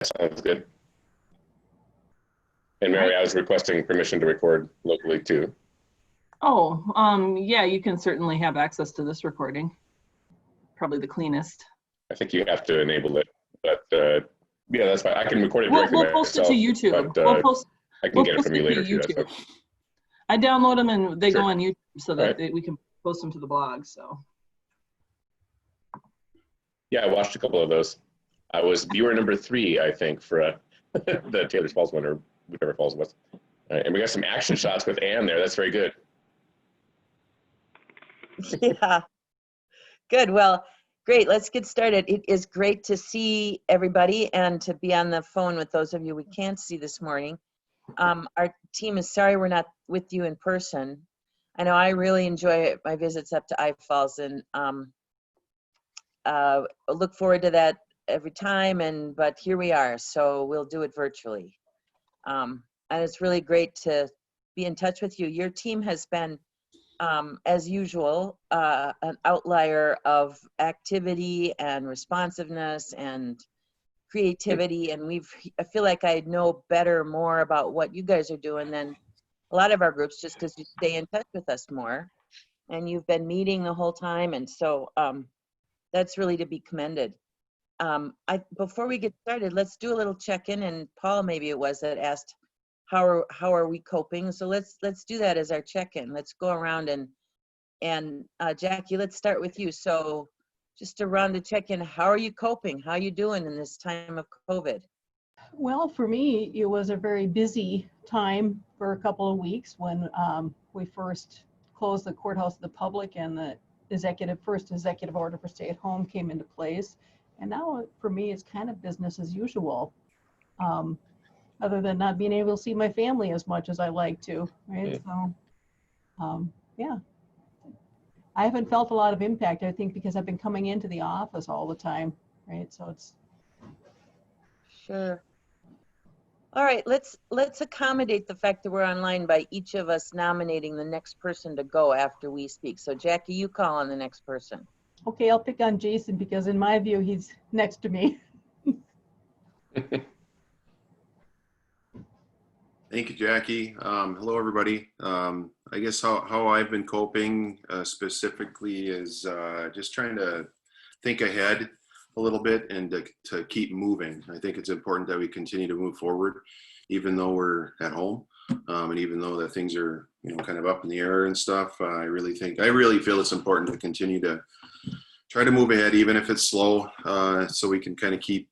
Sounds good. And Mary, I was requesting permission to record locally too. Oh, yeah, you can certainly have access to this recording. Probably the cleanest. I think you have to enable it, but yeah, that's fine. I can record it directly We'll post it to YouTube. But, I can get it from you later too. That's fine. I download them and they Sure. go on YouTube so that Right. we can post them to the blog. So. Yeah, I watched a couple of those. I was viewer number 3, I think, for the Taylor's Falls one, or whichever falls it was. And we got some action shots with Anne there. That's very good. Yeah, good. Well, great. Let's get started. It is great to see everybody and to be on the phone with those of you we can't see this morning. Our team is sorry we're not with you in person. I know I really enjoy my visits up to I Falls, and look forward to that every time. But here we are, so we'll do it virtually. And it's really great to be in touch with you. Your team has been, as usual, an outlier of activity and responsiveness and creativity. And I feel like I know more about what you guys are doing than a lot of our groups, just because you stay in touch with us more. And you've been meeting the whole time. And so that's really to be commended. Before we get started, let's do a little check-in. And Paul, maybe it was, that asked, how are we coping? So let's do that as our check-in. Let's go around and Jackie, let's start with you. So just around to check in, how are you coping? How are you doing in this time of COVID? Well, for me, it was a very busy time for a couple of weeks when we first closed the courthouse to the public and the first executive order for stay at home came into place. And now for me, it's kind of business as usual. Other than not being able to see my family as much as I like to, right? So, yeah. I haven't felt a lot of impact, I think, because I've been coming into the office all the time, right? So it's. Sure. All right, let's accommodate the fact that we're online by each of us nominating the next person to go after we speak. So Jackie, you call on the next person. Okay, I'll pick on Jason because in my view, he's next to me. Thank you, Jackie. Hello, everybody. I guess how I've been coping specifically is just trying to think ahead a little bit and to keep moving. I think it's important that we continue to move forward, even though we're at home, and even though that things are kind of up in the air and stuff. I really feel it's important to continue to try to move ahead, even if it's slow, so we can kind of keep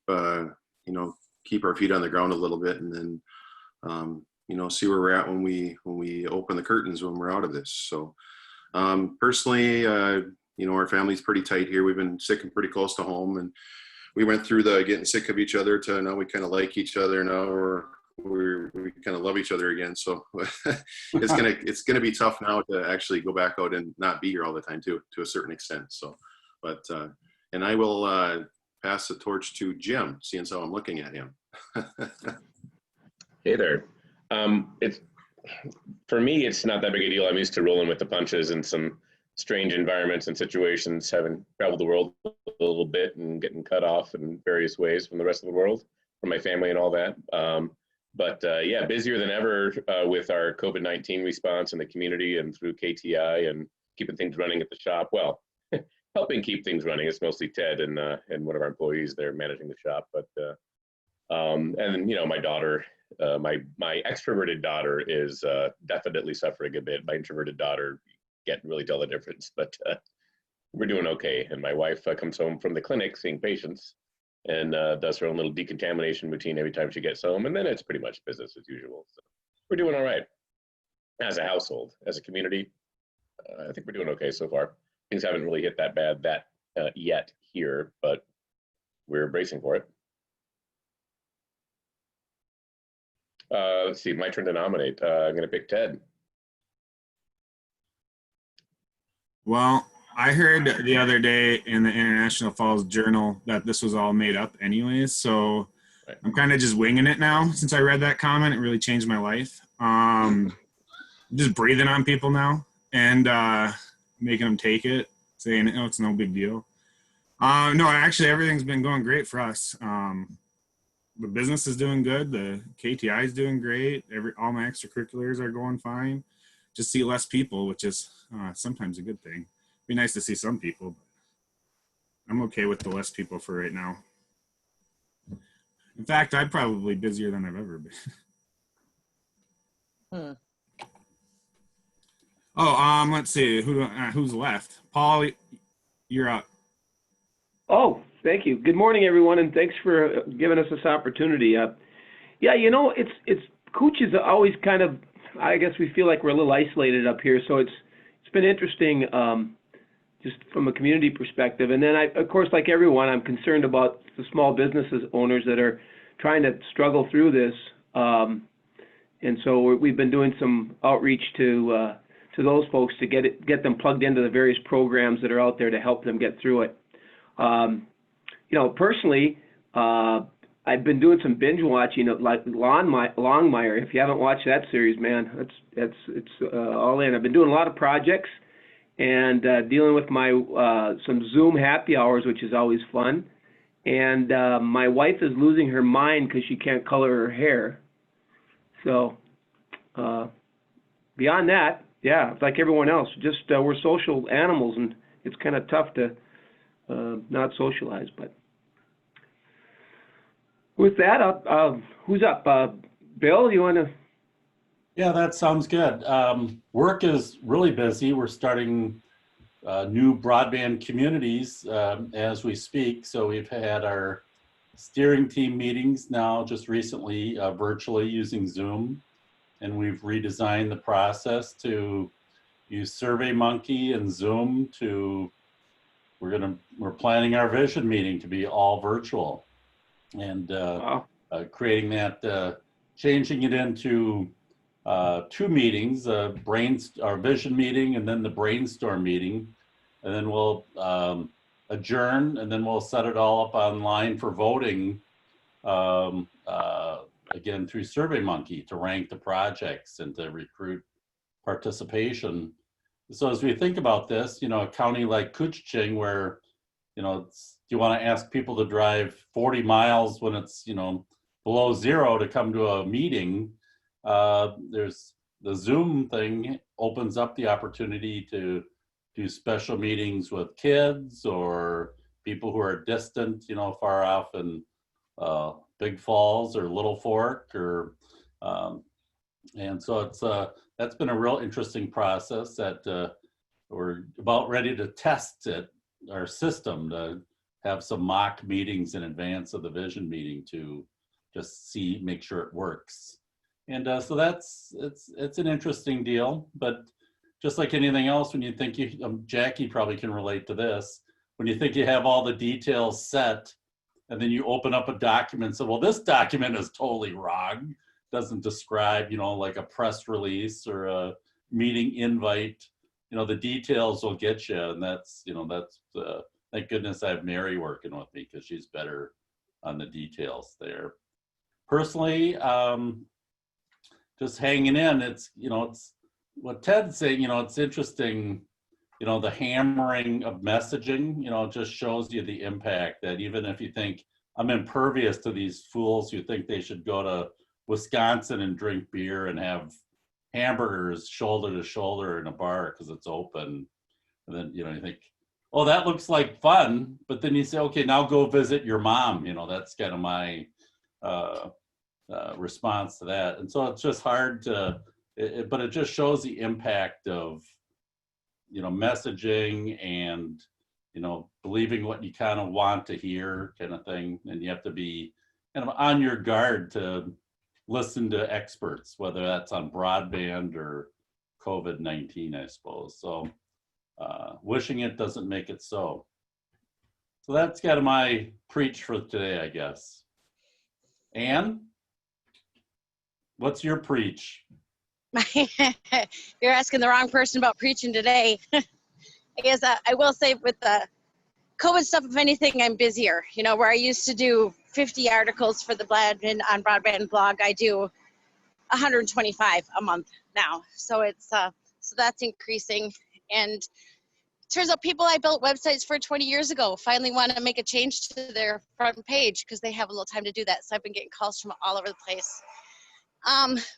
keep our feet on the ground a little bit, and then see where we're at when we open the curtains when we're out of this. So personally, our family's pretty tight here. We've been sick and pretty close to home, and we went through the getting sick of each other to now we kind of like each other. Now we kind of love each other again. So it's gonna be tough now to actually go back out and not be here all the time to a certain extent. So, but and I will pass the torch to Jim, seeing as how I'm looking at him. Hey there. For me, it's not that big a deal. I'm used to rolling with the punches in some strange environments and situations, having traveled the world a little bit and getting cut off in various ways from the rest of the world, from my family and all that. But yeah, busier than ever with our COVID-19 response in the community and through KTI and keeping things running at the shop. Well, helping keep things running. It's mostly Ted and one of our employees there managing the shop. But and my daughter. My extroverted daughter is definitely suffering a bit. My introverted daughter can't really tell the difference, but we're doing okay. And my wife comes home from the clinic seeing patients and does her own little decontamination routine every time she gets home. And then it's pretty much business as usual. So we're doing all right as a household, as a community. I think we're doing okay so far. Things haven't really hit that bad yet here, but we're bracing for it. Let's see, my turn to nominate. I'm going to pick Ted. Well, I heard the other day in the International Falls Journal that this was all made up anyways, so right. I'm kind of just winging it now. Since I read that comment, it really changed my life. I'm just breathing on people now and making them take it, saying, it's no big deal. No, actually, everything's been going great for us. the business is doing good. The KTI is doing great. All my extracurriculars are going fine. Just see less people, which is sometimes a good thing. Be nice to see some people, but I'm okay with the less people for right now. In fact, I'm probably busier than I've ever been. Oh, let's see who's left. Paul, you're up. Oh, thank you. Good morning, everyone, and thanks for giving us this opportunity. Yeah, you know, it's Cooch is always kind of, I guess we feel like we're a little isolated up here, so it's been interesting just from a community perspective. And then of course, like everyone, I'm concerned about the small businesses owners that are trying to struggle through this. And so we've been doing some outreach to those folks to get them plugged into the various programs that are out there to help them get through it. You know, personally, I've been doing some binge watching of like Longmire. If you haven't watched that series, man, it's all in. I've been doing a lot of projects and dealing with my some Zoom happy hours, which is always fun. And my wife is losing her mind because she can't color her hair. So beyond that, yeah, like everyone else, just we're social animals, and it's kind of tough to not socialize. But with that, who's up? Bill, you want to? Yeah, that sounds good. Work is really busy. We're starting new broadband communities as we speak. So we've had our steering team meetings now just recently virtually using Zoom. And we've redesigned the process to use SurveyMonkey and Zoom to, we're planning our vision meeting to be all virtual. And creating that, changing it into 2 meetings, our vision meeting and then the brainstorm meeting. And then we'll adjourn, and then we'll set it all up online for voting, again, through SurveyMonkey to rank the projects and to recruit participation. So as we think about this, you know, a county like Koochiching where, you know, you want to ask people to drive 40 miles when it's, you know, below 0 to come to a meeting, there's the Zoom thing opens up the opportunity to do special meetings with kids or people who are distant, you know, far off in Big Falls or Little Fork, or and so it's that's been a real interesting process that we're about ready to test our system to have some mock meetings in advance of the vision meeting to just make sure it works. And so it's an interesting deal, but just like anything else, when you think Jackie probably can relate to this, when you think you have all the details set, and then you open up a document and say, well, this document is totally wrong. Doesn't describe, you know, like a press release or a meeting invite, you know, the details will get you. And that's, you know, thank goodness I have Mary working with me because she's better on the details there. Personally, just hanging in, it's, you know, it's what Ted's saying, you know, it's interesting, you know, the hammering of messaging, you know, it just shows you the impact that even if you think I'm impervious to these fools who think they should go to Wisconsin and drink beer and have hamburgers shoulder to shoulder in a bar because it's open. And then, you know, you think, oh, that looks like fun. But then you say, okay, now go visit your mom. You know, that's kind of my response to that. And so it's just hard to, but it just shows the impact of, you know, messaging and, you know, believing what you kind of want to hear kind of thing. And you have to be kind of on your guard to listen to experts, whether that's on broadband or COVID-19, I suppose. So wishing it doesn't make it so. So that's kind of my preach for today, I guess. Anne, what's your preach? You're asking the wrong person about preaching today. I guess I will say with the COVID stuff, if anything, I'm busier. You know, where I used to do 50 articles for the Blandin on Broadband blog, I do 125 a month now. So it's so that's increasing. And turns out people I built websites for 20 years ago finally want to make a change to their front page because they have a little time to do that. So I've been getting calls from all over the place.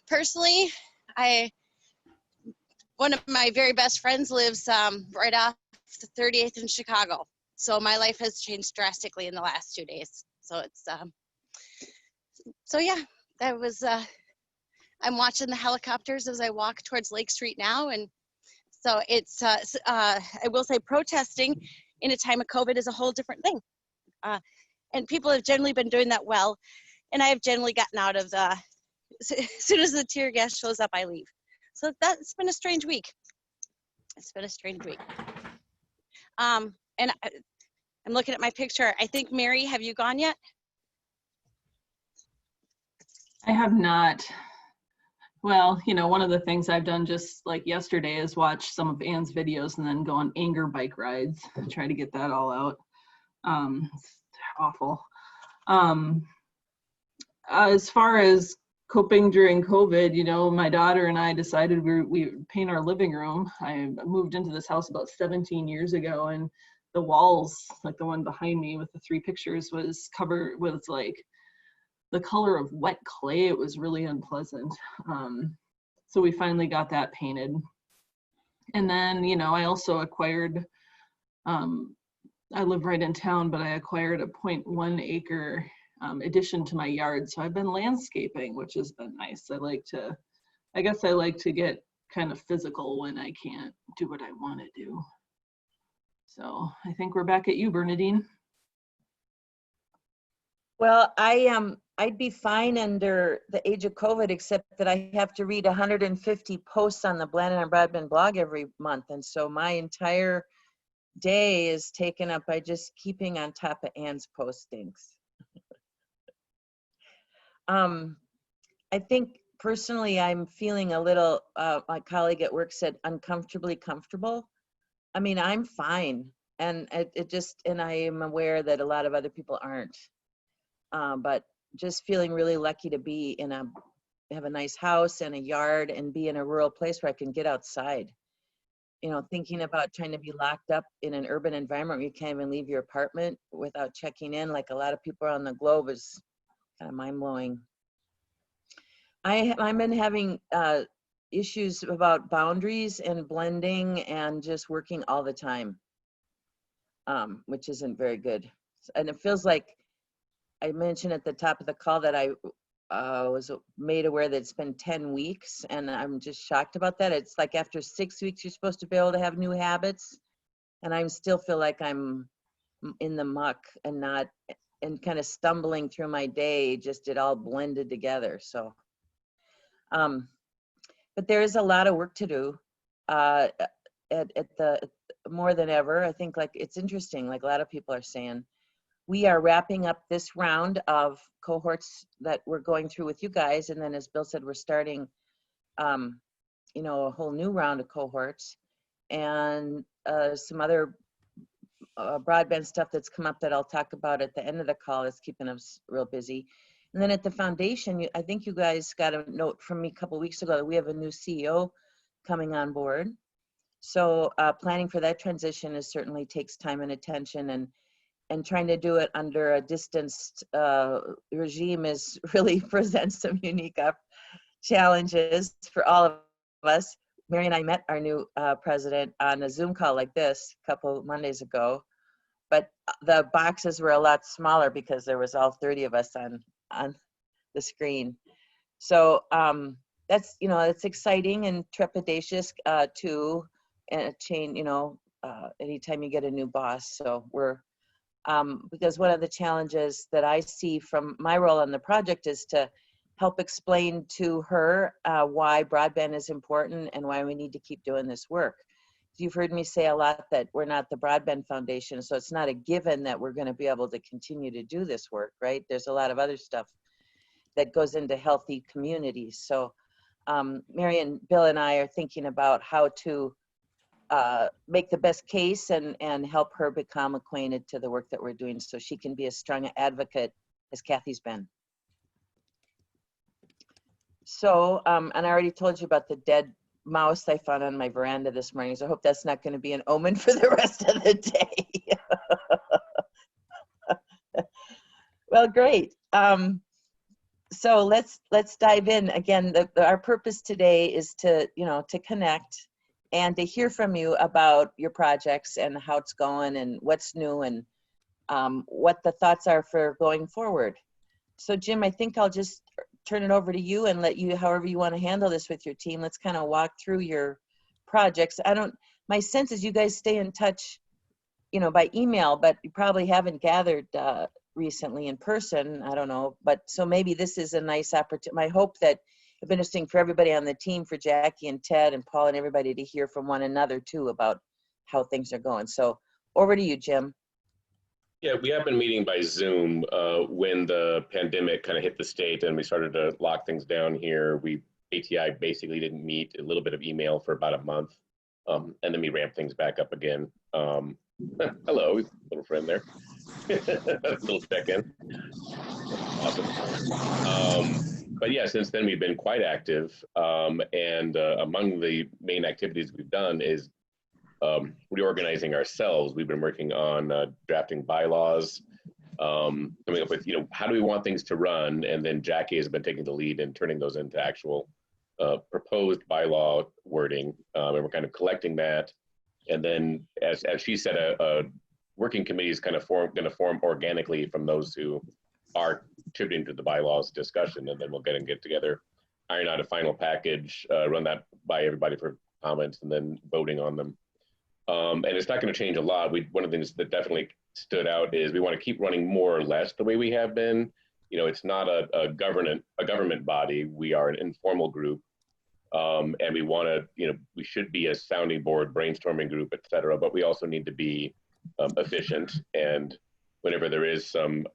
Personally, one of my very best friends lives right off the 38th in Chicago. So my life has changed drastically in the last 2 days. So it's, so yeah, that was, I'm watching the helicopters as I walk towards Lake Street now. And so it's, I will say protesting in a time of COVID is a whole different thing. And people have generally been doing that well. And I have generally gotten out of the, as soon as the tear gas shows up, I leave. So that's been a strange week. It's been a strange week. And I'm looking at my picture. I think, Mary, have you gone yet? I have not. Well, you know, one of the things I've done just like yesterday is watch some of Anne's videos and then go on anger bike rides, try to get that all out. It's awful. As far as coping during COVID, you know, my daughter and I decided we paint our living room. I moved into this house about 17 years ago, and the walls, like the one behind me with the 3 pictures, was covered with like the color of wet clay. It was really unpleasant. So we finally got that painted. And then, you know, I also acquired, I live right in town, but I acquired a 0.1 acre addition to my yard. So I've been landscaping, which has been nice. I guess I like to get kind of physical when I can't do what I want to do. So I think we're back at you, Bernadine. Well, I'd be fine under the age of COVID, except that I have to read 150 posts on the Blandin and Broadband blog every month. And so my entire day is taken up by just keeping on top of Anne's postings. I think personally, I'm feeling a little, my colleague at work said, uncomfortably comfortable. I mean, I'm fine. And and I am aware that a lot of other people aren't. But just feeling really lucky to be have a nice house and a yard and be in a rural place where I can get outside. You know, thinking about trying to be locked up in an urban environment where you can't even leave your apartment without checking in, like a lot of people around the globe, is kind of mind-blowing. I've been having issues about boundaries and blending and just working all the time, which isn't very good. And it feels like, I mentioned at the top of the call that I was made aware that it's been 10 weeks, and I'm just shocked about that. It's like after 6 weeks, you're supposed to be able to have new habits, and I still feel like I'm in the muck and kind of stumbling through my day, just it all blended together. So, but there is a lot of work to do at the more than ever. I think like it's interesting, like a lot of people are saying, we are wrapping up this round of cohorts that we're going through with you guys. And then as Bill said, we're starting, you know, a whole new round of cohorts and some other broadband stuff that's come up that I'll talk about at the end of the call that's keeping us real busy. And then at the foundation, I think you guys got a note from me a couple of weeks ago that we have a new CEO coming on board. So planning for that transition certainly takes time and attention, and trying to do it under a distanced regime really presents some unique challenges for all of us. Mary and I met our new president on a Zoom call like this a couple of Mondays ago, but the boxes were a lot smaller because there was all 30 of us on the screen. So that's, you know, it's exciting and trepidatious too, and a change, you know, anytime you get a new boss. So we're, because one of the challenges that I see from my role on the project is to help explain to her why broadband is important and why we need to keep doing this work. You've heard me say a lot that we're not the Broadband Foundation, so it's not a given that we're going to be able to continue to do this work, right? There's a lot of other stuff that goes into healthy communities. So Mary and Bill and I are thinking about how to make the best case and help her become acquainted to the work that we're doing so she can be as strong an advocate as Kathy's been. So, and I already told you about the dead mouse I found on my veranda this morning, so I hope that's not going to be an omen for the rest of the day. Well, great. So let's dive in. Again, our purpose today is to, to connect and to hear from you about your projects and how it's going and what's new and what the thoughts are for going forward. So Jim, I think I'll just turn it over to you and let you, however you want to handle this with your team. Let's kind of walk through your projects. My sense is you guys stay in touch, by email, but you probably haven't gathered recently in person. I don't know, but so maybe this is a nice opportunity. I hope that it'll be interesting for everybody on the team, for Jackie and Ted and Paul and everybody to hear from one another too about how things are going. So over to you, Jim. Yeah, we have been meeting by Zoom when the pandemic kind of hit the state and we started to lock things down here. ATI basically didn't meet, a little bit of email for about a month, and then we ramped things back up again. Hello, little friend there. Little check-in. Awesome. But yeah, since then we've been quite active, and among the main activities we've done is reorganizing ourselves. We've been working on drafting bylaws, coming up with, how do we want things to run? And then Jackie has been taking the lead and turning those into actual proposed bylaw wording. And we're kind of collecting that. And then, as she said, a working committee is kind of going to form organically from those who are contributing to the bylaws discussion. And then we'll get together, iron out a final package, run that by everybody for comments, and then voting on them. And it's not going to change a lot. One of the things that definitely stood out is we want to keep running more or less the way we have been. It's not a government body. We are an informal group, and we want to, we should be a sounding board, brainstorming group, et cetera. But we also need to be efficient. And whenever there is some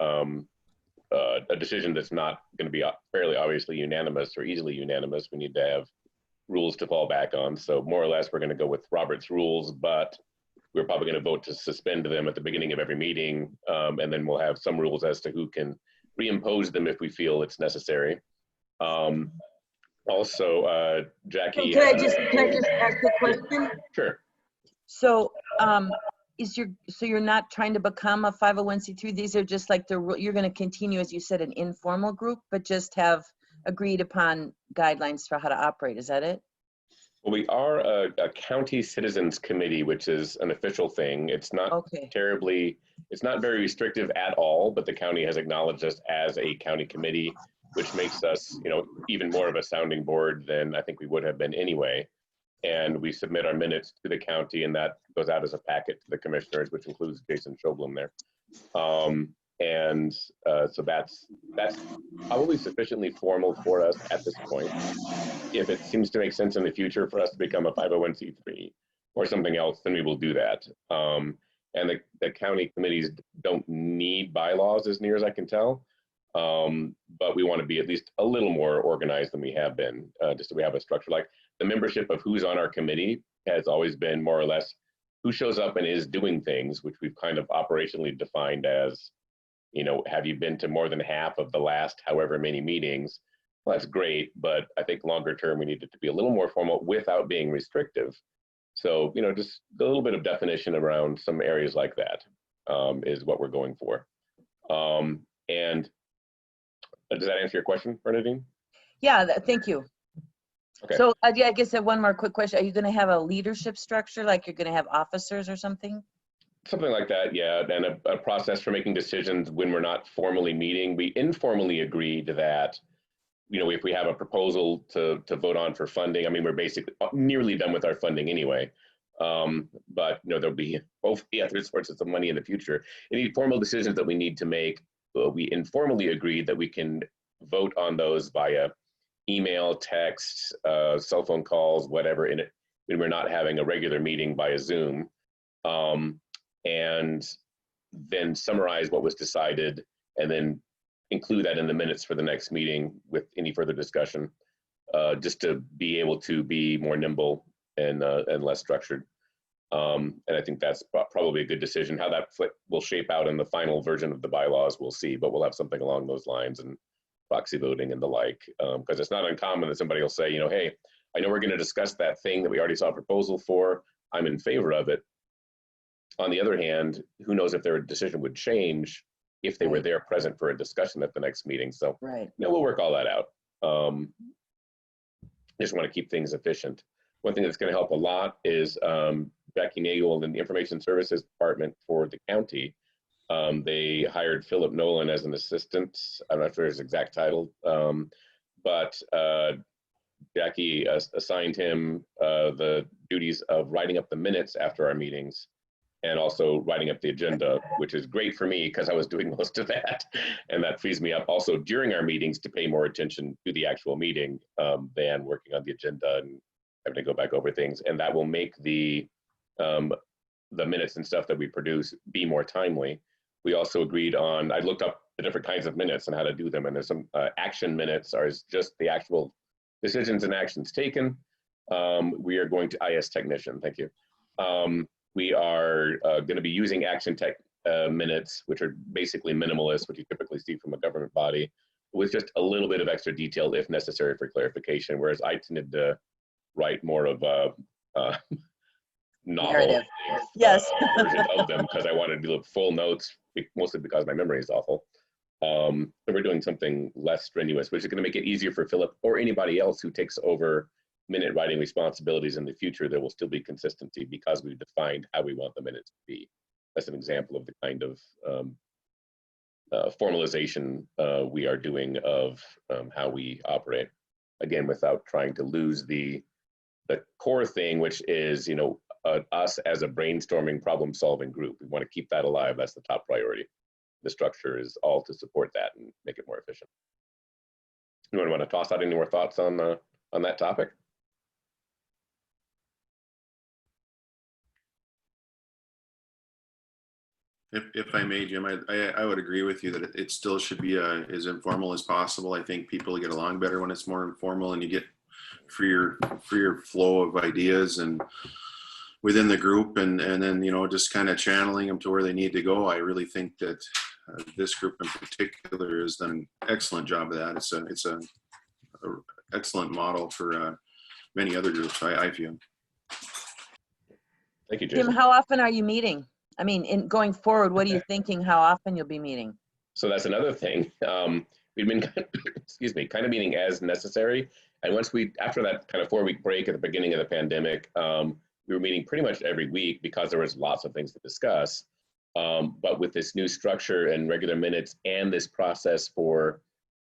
a decision that's not going to be fairly obviously unanimous or easily unanimous, we need to have rules to fall back on. So more or less, we're going to go with Robert's rules, but we're probably going to vote to suspend them at the beginning of every meeting. And then we'll have some rules as to who can reimpose them if we feel it's necessary. Also, Jackie. Can I just ask a question? Sure. So, so you're not trying to become a 501c3? These are just like you're going to continue, as you said, an informal group, but just have agreed upon guidelines for how to operate. Is that it? Well, we are a county citizens committee, which is an official thing. It's not it's not very restrictive at all, but the county has acknowledged us as a county committee, which makes us, even more of a sounding board than I think we would have been anyway. And we submit our minutes to the county, and that goes out as a packet to the commissioners, which includes Jason Schoblum there. So that's probably sufficiently formal for us at this point. If it seems to make sense in the future for us to become a 501c3 or something else, then we will do that. And the county committees don't need bylaws as near as I can tell. But we want to be at least a little more organized than we have been, just so we have a structure. Like the membership of who's on our committee has always been more or less who shows up and is doing things, which we've kind of operationally defined as, have you been to more than half of the last however many meetings? Well, that's great, but I think longer term, we need it to be a little more formal without being restrictive. So, just a little bit of definition around some areas like that is what we're going for. And does that answer your question, Bernadine? Yeah, thank you. Okay. So yeah, I guess I have one more quick question. Are you going to have a leadership structure, like you're going to have officers or something? Something like that, yeah. And a process for making decisions when we're not formally meeting. We informally agreed that, if we have a proposal to vote on for funding, I mean, we're basically nearly done with our funding anyway. But there'll be hopefully other sources of money in the future. Any formal decisions that we need to make, we informally agreed that we can vote on those via email, text, cell phone calls, whatever, in it when we're not having a regular meeting via Zoom. And then summarize what was decided and then include that in the minutes for the next meeting with any further discussion, just to be able to be more nimble and less structured. And I think that's probably a good decision. How that will shape out in the final version of the bylaws, we'll see, but we'll have something along those lines and proxy voting and the like, because it's not uncommon that somebody will say, hey, I know we're going to discuss that thing that we already saw a proposal for. I'm in favor of it. On the other hand, who knows if their decision would change if they were there present for a discussion at the next meeting. So Right. we'll work all that out. Just want to keep things efficient. One thing that's going to help a lot is Becky Nagel in the Information Services Department for the county. They hired Philip Nolan as an assistant. I'm not sure his exact title, but Jackie assigned him the duties of writing up the minutes after our meetings and also writing up the agenda, which is great for me because I was doing most of that. And that frees me up also during our meetings to pay more attention to the actual meeting than working on the agenda and having to go back over things. And that will make the minutes and stuff that we produce be more timely. We also agreed on, I looked up the different kinds of minutes and how to do them. And there's some action minutes are just the actual decisions and actions taken. We are going to IS technician, thank you. We are going to be using action tech minutes, which are basically minimalist, what you typically see from a government body, with just a little bit of extra detail if necessary for clarification, whereas I tended to write more of a novel Yes. version of them because I wanted to do full notes, mostly because my memory is awful. So we're doing something less strenuous, which is going to make it easier for Philip or anybody else who takes over minute writing responsibilities in the future. There will still be consistency because we've defined how we want the minutes to be. That's an example of the kind of formalization we are doing of how we operate. Again, without trying to lose the core thing, which is, us as a brainstorming problem-solving group. We want to keep that alive. That's the top priority. The structure is all to support that and make it more efficient. Anyone want to toss out any more thoughts on that topic? If I may, Jim, I would agree with you that it still should be as informal as possible. I think people get along better when it's more informal and you get freer flow of ideas and within the group, and then just kind of channeling them to where they need to go. I really think that this group in particular has done an excellent job of that. It's a excellent model for many other groups, I feel. Thank you, Jason. Jim, how often are you meeting? I mean, in going forward, what are you thinking? How often you'll be meeting? So that's another thing. We've been, kind of meeting as necessary. And after that kind of 4-week break at the beginning of the pandemic, we were meeting pretty much every week because there was lots of things to discuss. But with this new structure and regular minutes and this process for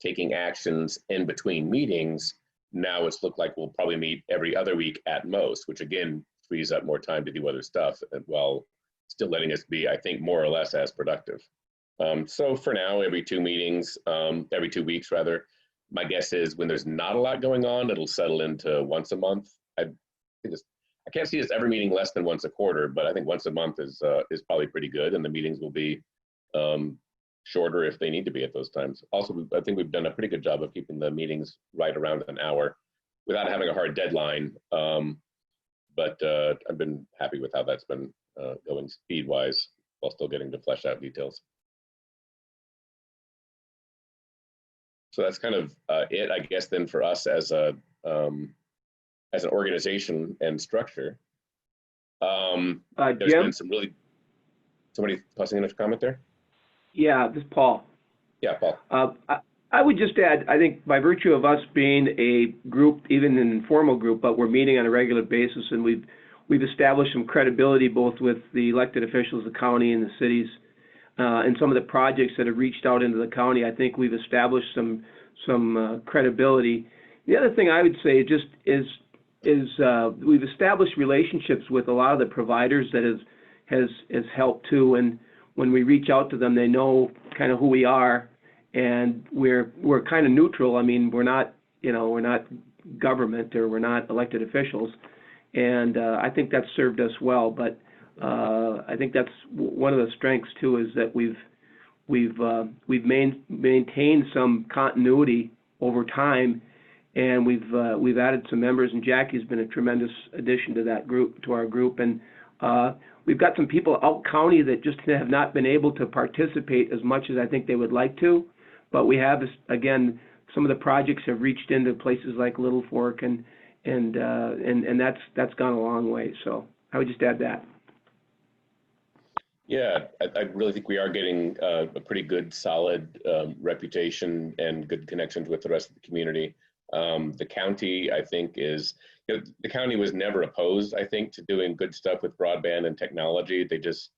taking actions in between meetings, now it's looked like we'll probably meet every other week at most, which again frees up more time to do other stuff while still letting us be, I think, more or less as productive. So for now, every 2 weeks rather. My guess is when there's not a lot going on, it'll settle into once a month. I can't see us ever meeting less than once a quarter, but I think once a month is probably pretty good, and the meetings will be shorter if they need to be at those times. Also, I think we've done a pretty good job of keeping the meetings right around an hour without having a hard deadline. But I've been happy with how that's been going speed-wise while still getting to flesh out details. So that's kind of it, I guess, then for us as an organization and structure. There's Jim? been somebody tossing in a comment there? Yeah, this is Paul. Yeah, Paul. I would just add, I think by virtue of us being a group, even an informal group, but we're meeting on a regular basis, and we've established some credibility both with the elected officials, the county and the cities, and some of the projects that have reached out into the county. I think we've established some credibility. The other thing I would say just is we've established relationships with a lot of the providers that has helped too. And when we reach out to them, they know kind of who we are, and we're kind of neutral. I mean, we're not government, or we're not elected officials, and I think that's served us well. But I think that's one of the strengths too, is that we've maintained some continuity over time, and we've added some members, and Jackie's been a tremendous addition to that group, to our group, and we've got some people out county that just have not been able to participate as much as I think they would like to, but we have, again, some of the projects have reached into places like Little Fork, and and that's gone a long way. So I would just add that. Yeah, I really think we are getting a pretty good, solid reputation and good connections with the rest of the community. The county, I think, the county was never opposed, I think, to doing good stuff with broadband and technology. They just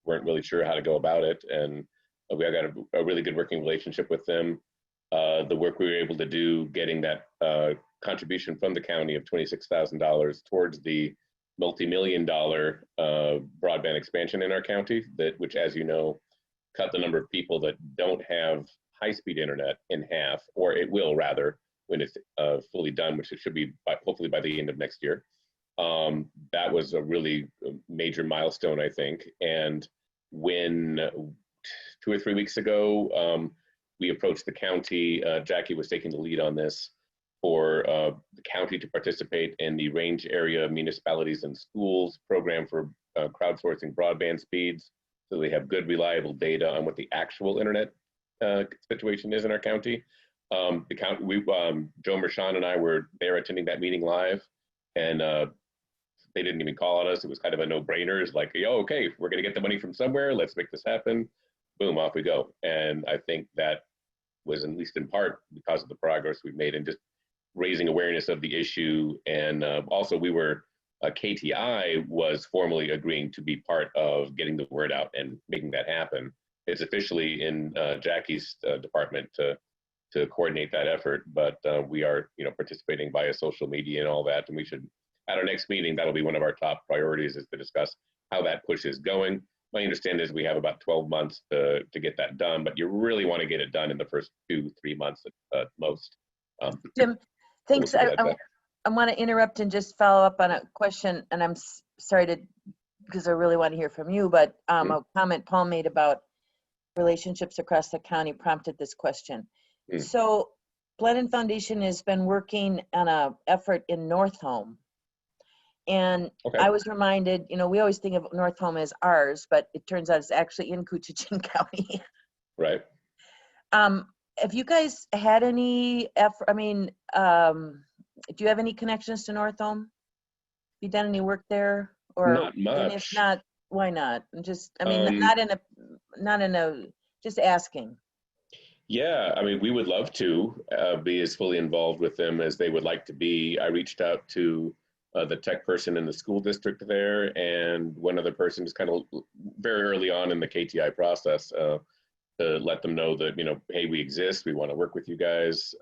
weren't really sure how to go about it. And we got a really good working relationship with them. The work we were able to do, getting that contribution from the county of $26,000 towards the multi-million-dollar broadband expansion in our county, which, as you know, cut the number of people that don't have high-speed internet in half, or it will rather, when it's fully done, which it should be hopefully by the end of next year. That was a really major milestone, I think. And when 2 or 3 weeks ago, we approached the county, Jackie was taking the lead on this, for the county to participate in the range area municipalities and schools program for crowdsourcing broadband speeds, so we have good, reliable data on what the actual internet situation is in our county. Joe Mershon and I were there attending that meeting live, and they didn't even call on us. It was kind of a no-brainer. It's like, oh, okay, we're going to get the money from somewhere. Let's make this happen. Boom, off we go. And I think that was, at least in part, because of the progress we've made in just raising awareness of the issue. And also KTI was formally agreeing to be part of getting the word out and making that happen. It's officially in Jackie's department to coordinate that effort, but we are participating via social media and all that. And we should, at our next meeting, that'll be one of our top priorities, is to discuss how that push is going. My understanding is we have about 12 months to get that done, but you really want to get it done in the first 2-3 months at most. Jim, thanks. I want to interrupt and just follow up on a question, and I'm sorry because I really want to hear from you, but a comment Paul made about relationships across the county prompted this question. So Blandin Foundation has been working on an effort in North Home. And I was reminded, we always think of North Home as ours, but it turns out it's actually in Koochiching County. Right. Have you guys had any effort? I mean, do you have any connections to North Home? Have you done any work there? Or not much. And if not, why not? Just, I mean, not in a, just asking. Yeah, I mean, we would love to be as fully involved with them as they would like to be. I reached out to the tech person in the school district there, and one other person just kind of very early on in the KTI process to let them know that, hey, we exist, we want to work with you guys,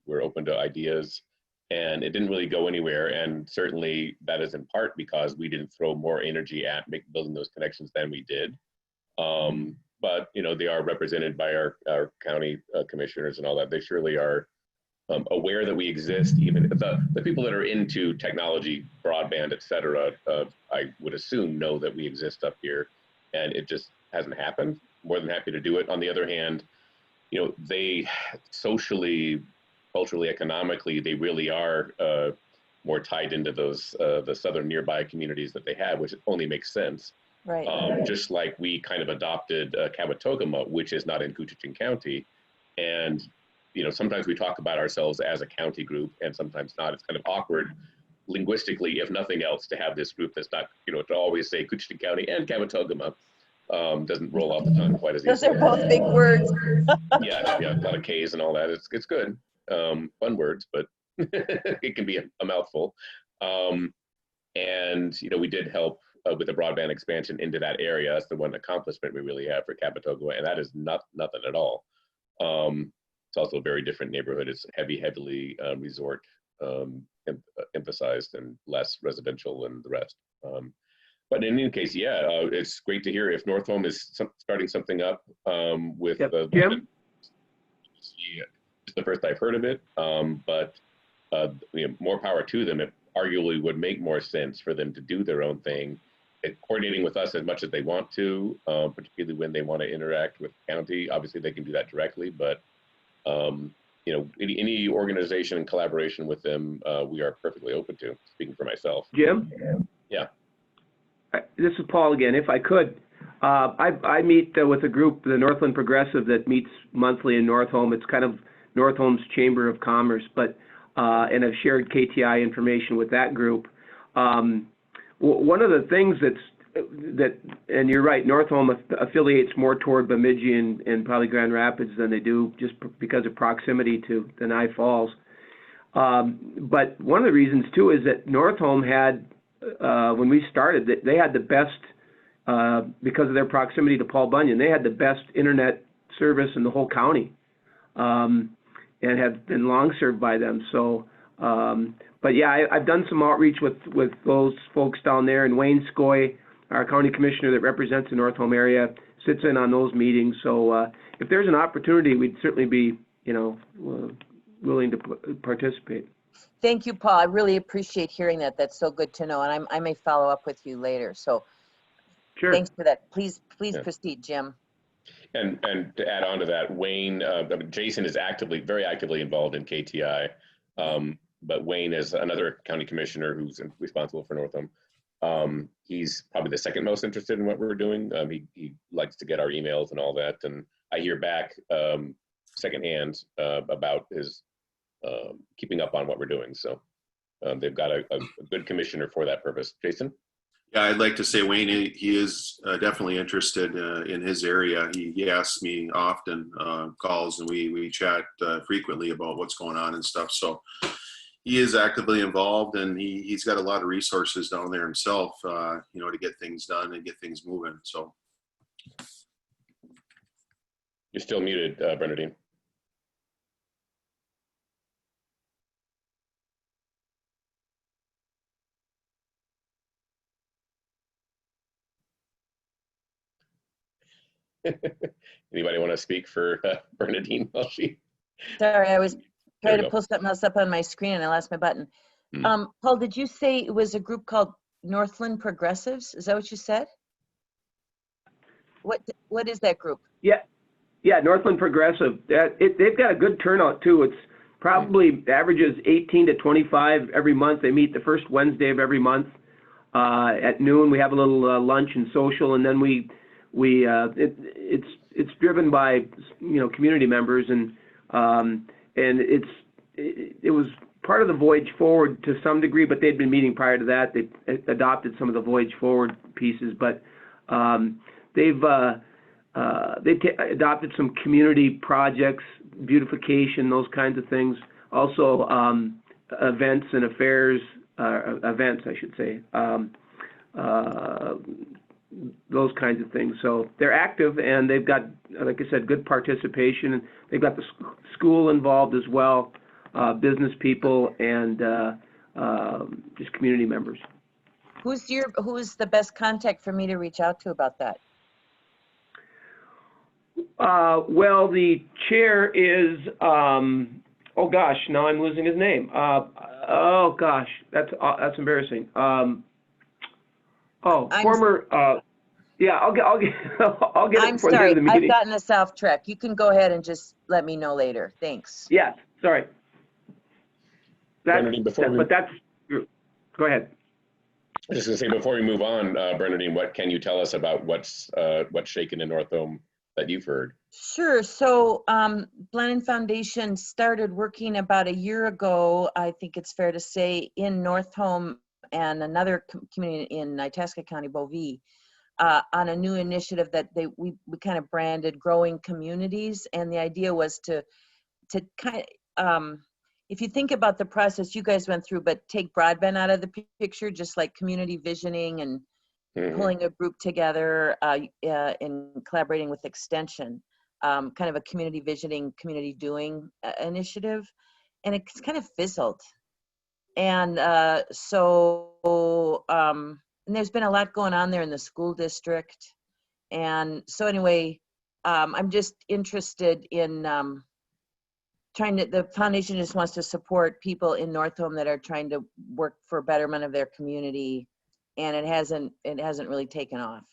we're open to ideas. And it didn't really go anywhere, and certainly that is in part because we didn't throw more energy at building those connections than we did. But they are represented by our county commissioners and all that. They surely are aware that we exist. Even the people that are into technology, broadband, et cetera, I would assume know that we exist up here, and it just hasn't happened. More than happy to do it. On the other hand, they socially, culturally, economically, they really are more tied into those the southern nearby communities that they have, which only makes sense. Right. Just like we kind of adopted Cabotogama, which is not in Koochiching County. And, sometimes we talk about ourselves as a county group and sometimes not. It's kind of awkward linguistically, if nothing else, to have this group that's not, to always say Koochiching County and Cabotogama. Doesn't roll off the tongue quite as easily. Those are both big words. yeah, a lot of K's and all that. It's good. Fun words, but it can be a mouthful. And, we did help with the broadband expansion into that area. That's the one accomplishment we really have for Cabotogama, and that is nothing at all. It's also a very different neighborhood. It's heavily resort emphasized and less residential than the rest. But in any case, yeah, it's great to hear if North Home is starting something up with Jim? It's the first I've heard of it, but more power to them. It arguably would make more sense for them to do their own thing, coordinating with us as much as they want to, particularly when they want to interact with the county. Obviously, they can do that directly, but any organization and collaboration with them, we are perfectly open to. Speaking for myself. Jim? Yeah. This is Paul again. If I could, I meet with a group, the Northland Progressive, that meets monthly in North Home. It's kind of North Home's Chamber of Commerce, but and have shared KTI information with that group. One of the things and you're right, Northome affiliates more toward Bemidji and probably Grand Rapids than they do just because of proximity to the Nye Falls. But one of the reasons too is that Northome had, when we started, they had the best, because of their proximity to Paul Bunyan, they had the best internet service in the whole county, and have been long served by them. So, but yeah, I've done some outreach with those folks down there, and Wayne Scoy, our county commissioner that represents the Northome area, sits in on those meetings. So if there's an opportunity, we'd certainly be, willing to participate. Thank you, Paul. I really appreciate hearing that. That's so good to know. And I may follow up with you later. So Sure. Thanks for that. Please Yeah. proceed, Jim. And to add on to that, Wayne, Jason is very actively involved in KTI, but Wayne is another county commissioner who's responsible for Northome. He's probably the second most interested in what we're doing. He likes to get our emails and all that, and I hear back secondhand about his keeping up on what we're doing. So they've got a good commissioner for that purpose. Jason? Yeah, I'd like to say Wayne, he is definitely interested in his area. He asks me often, calls, and we chat frequently about what's going on and stuff. So he is actively involved, and he's got a lot of resources down there himself, to get things done and get things moving. So You're still muted, Bernadine. Anybody want to speak for Bernadine while she? Sorry, I was trying to go. pull something else up on my screen and I lost my button. Paul, did you say it was a group called Northland Progressives? Is that what you said? What is that group? Yeah, Northland Progressive. They've got a good turnout too. It's probably averages 18 to 25 every month. They meet the first Wednesday of every month at noon. We have a little lunch and social, and then it's driven by community members, and it was part of the Voyage Forward to some degree, but they'd been meeting prior to that. They adopted some of the Voyage Forward pieces, but they've adopted some community projects, beautification, those kinds of things. Also, events and affairs, events, I should say, those kinds of things. So they're active, and they've got, like I said, good participation. And they've got the school involved as well, business people, and just community members. Who's the best contact for me to reach out to about that? Well, the chair is, oh gosh, now I'm losing his name. Oh gosh, that's embarrassing. Former, yeah, I'll get I'm it for the sorry, end of the meeting. I've gotten us off track. You can go ahead and just let me know later. Thanks. Yeah, sorry. Bernadine, go ahead. I was just going to say, before we move on, Bernadine, what can you tell us about what's shaken in Northome that you've heard? Sure. So Blandin Foundation started working about a year ago, I think it's fair to say, in Northome and another community in Itasca County, Bovee, on a new initiative that we kind of branded Growing Communities. And the idea was to kind of, if you think about the process you guys went through, but take broadband out of the picture, just like community visioning and pulling a group together and collaborating with Extension, kind of a community visioning, community doing initiative. And it's kind of fizzled. And and there's been a lot going on there in the school district. And so anyway, I'm just interested in the foundation just wants to support people in Northome that are trying to work for betterment of their community. And it hasn't really taken off.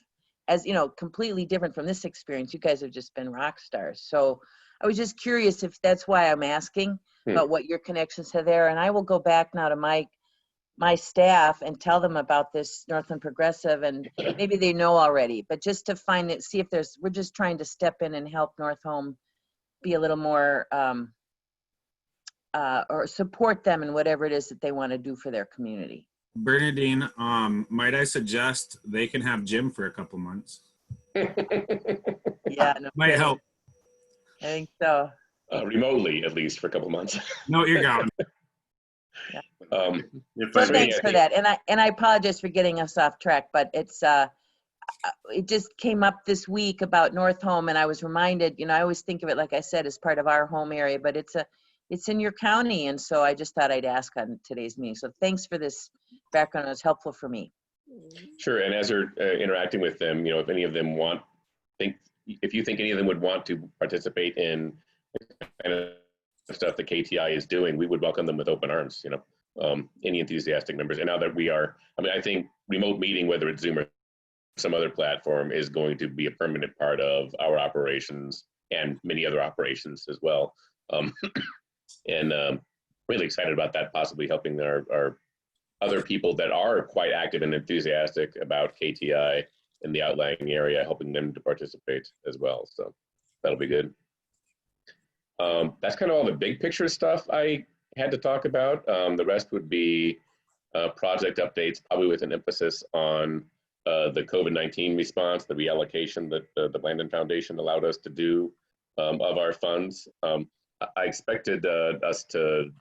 As you know, completely different from this experience. You guys have just been rock stars. So I was just curious if that's why I'm asking about what your connections are there. And I will go back now to my staff and tell them about this Northland Progressive, and maybe they know already, but just to find it, see if we're just trying to step in and help Northome be a little more or support them in whatever it is that they want to do for their community. Bernadine, might I suggest they can have Jim for a couple months? Yeah, no Might kidding. help. I think so. Remotely, at least for a couple months. No, you're gone. If So I may, thanks for that, and I apologize for getting us off track, but it's it just came up this week about North Home, and I was reminded, you know, I always think of it, like I said, as part of our home area, but it's in your county, and so I just thought I'd ask on today's meeting. So thanks for this background; it was helpful for me. Sure, and as you're interacting with them, you know, if any of them if you think any of them would want to participate in the kind of stuff that KTI is doing, we would welcome them with open arms. You know, any enthusiastic members. And now that we are, I mean, I think remote meeting, whether it's Zoom or some other platform, is going to be a permanent part of our operations and many other operations as well. And really excited about that, possibly helping our other people that are quite active and enthusiastic about KTI in the outlying area, helping them to participate as well. So that'll be good. That's kind of all the big picture stuff I had to talk about. The rest would be project updates, probably with an emphasis on the COVID-19 response, the reallocation that the Blandin Foundation allowed us to do of our funds. I expected us to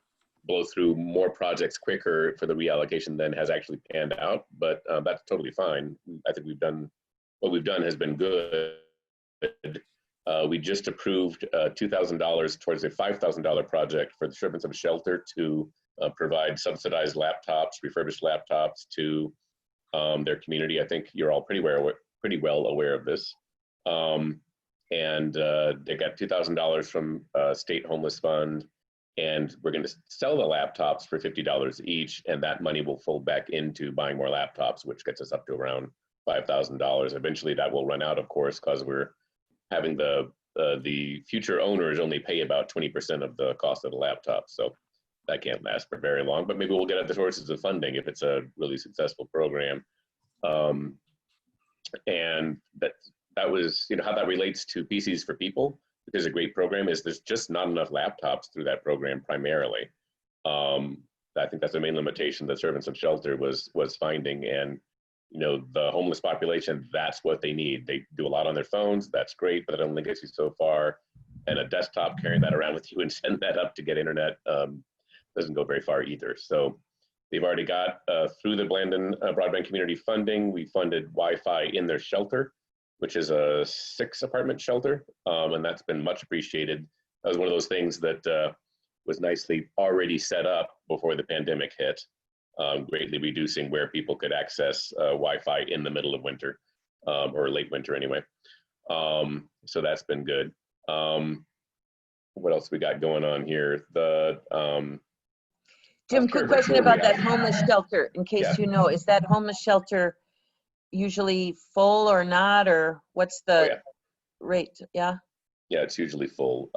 blow through more projects quicker for the reallocation than has actually panned out, but that's totally fine. I think what we've done has been good. We just approved $2,000 towards a $5,000 project for the Servants of Shelter to provide subsidized laptops, refurbished laptops to their community. I think you're all pretty well aware of this. And they got $2,000 from State Homeless Fund, and we're going to sell the laptops for $50 each, and that money will fold back into buying more laptops, which gets us up to around $5,000. Eventually, that will run out, of course, because we're having the future owners only pay about 20% of the cost of the laptop, so that can't last for very long. But maybe we'll get at the sources of funding if it's a really successful program, and that was, you know, how that relates to PCs for People, which is a great program, is there's just not enough laptops through that program primarily. I think that's the main limitation that Servants of Shelter was finding. And, you know, the homeless population, that's what they need. They do a lot on their phones. That's great, but that only gets you so far. And a desktop, carrying that around with you and send that up to get internet doesn't go very far either. So they've already got, through the Blandin Broadband Community Funding, we funded Wi-Fi in their shelter, which is a 6-apartment shelter, and that's been much appreciated. That was one of those things that was nicely already set up before the pandemic hit, greatly reducing where people could access Wi-Fi in the middle of winter, or late winter anyway. So that's been good. What else we got going on here? Jim, quick question about that homeless shelter, in case Yeah. you know, is that homeless shelter usually full or not, or what's the rate? Yeah. Yeah, it's usually full.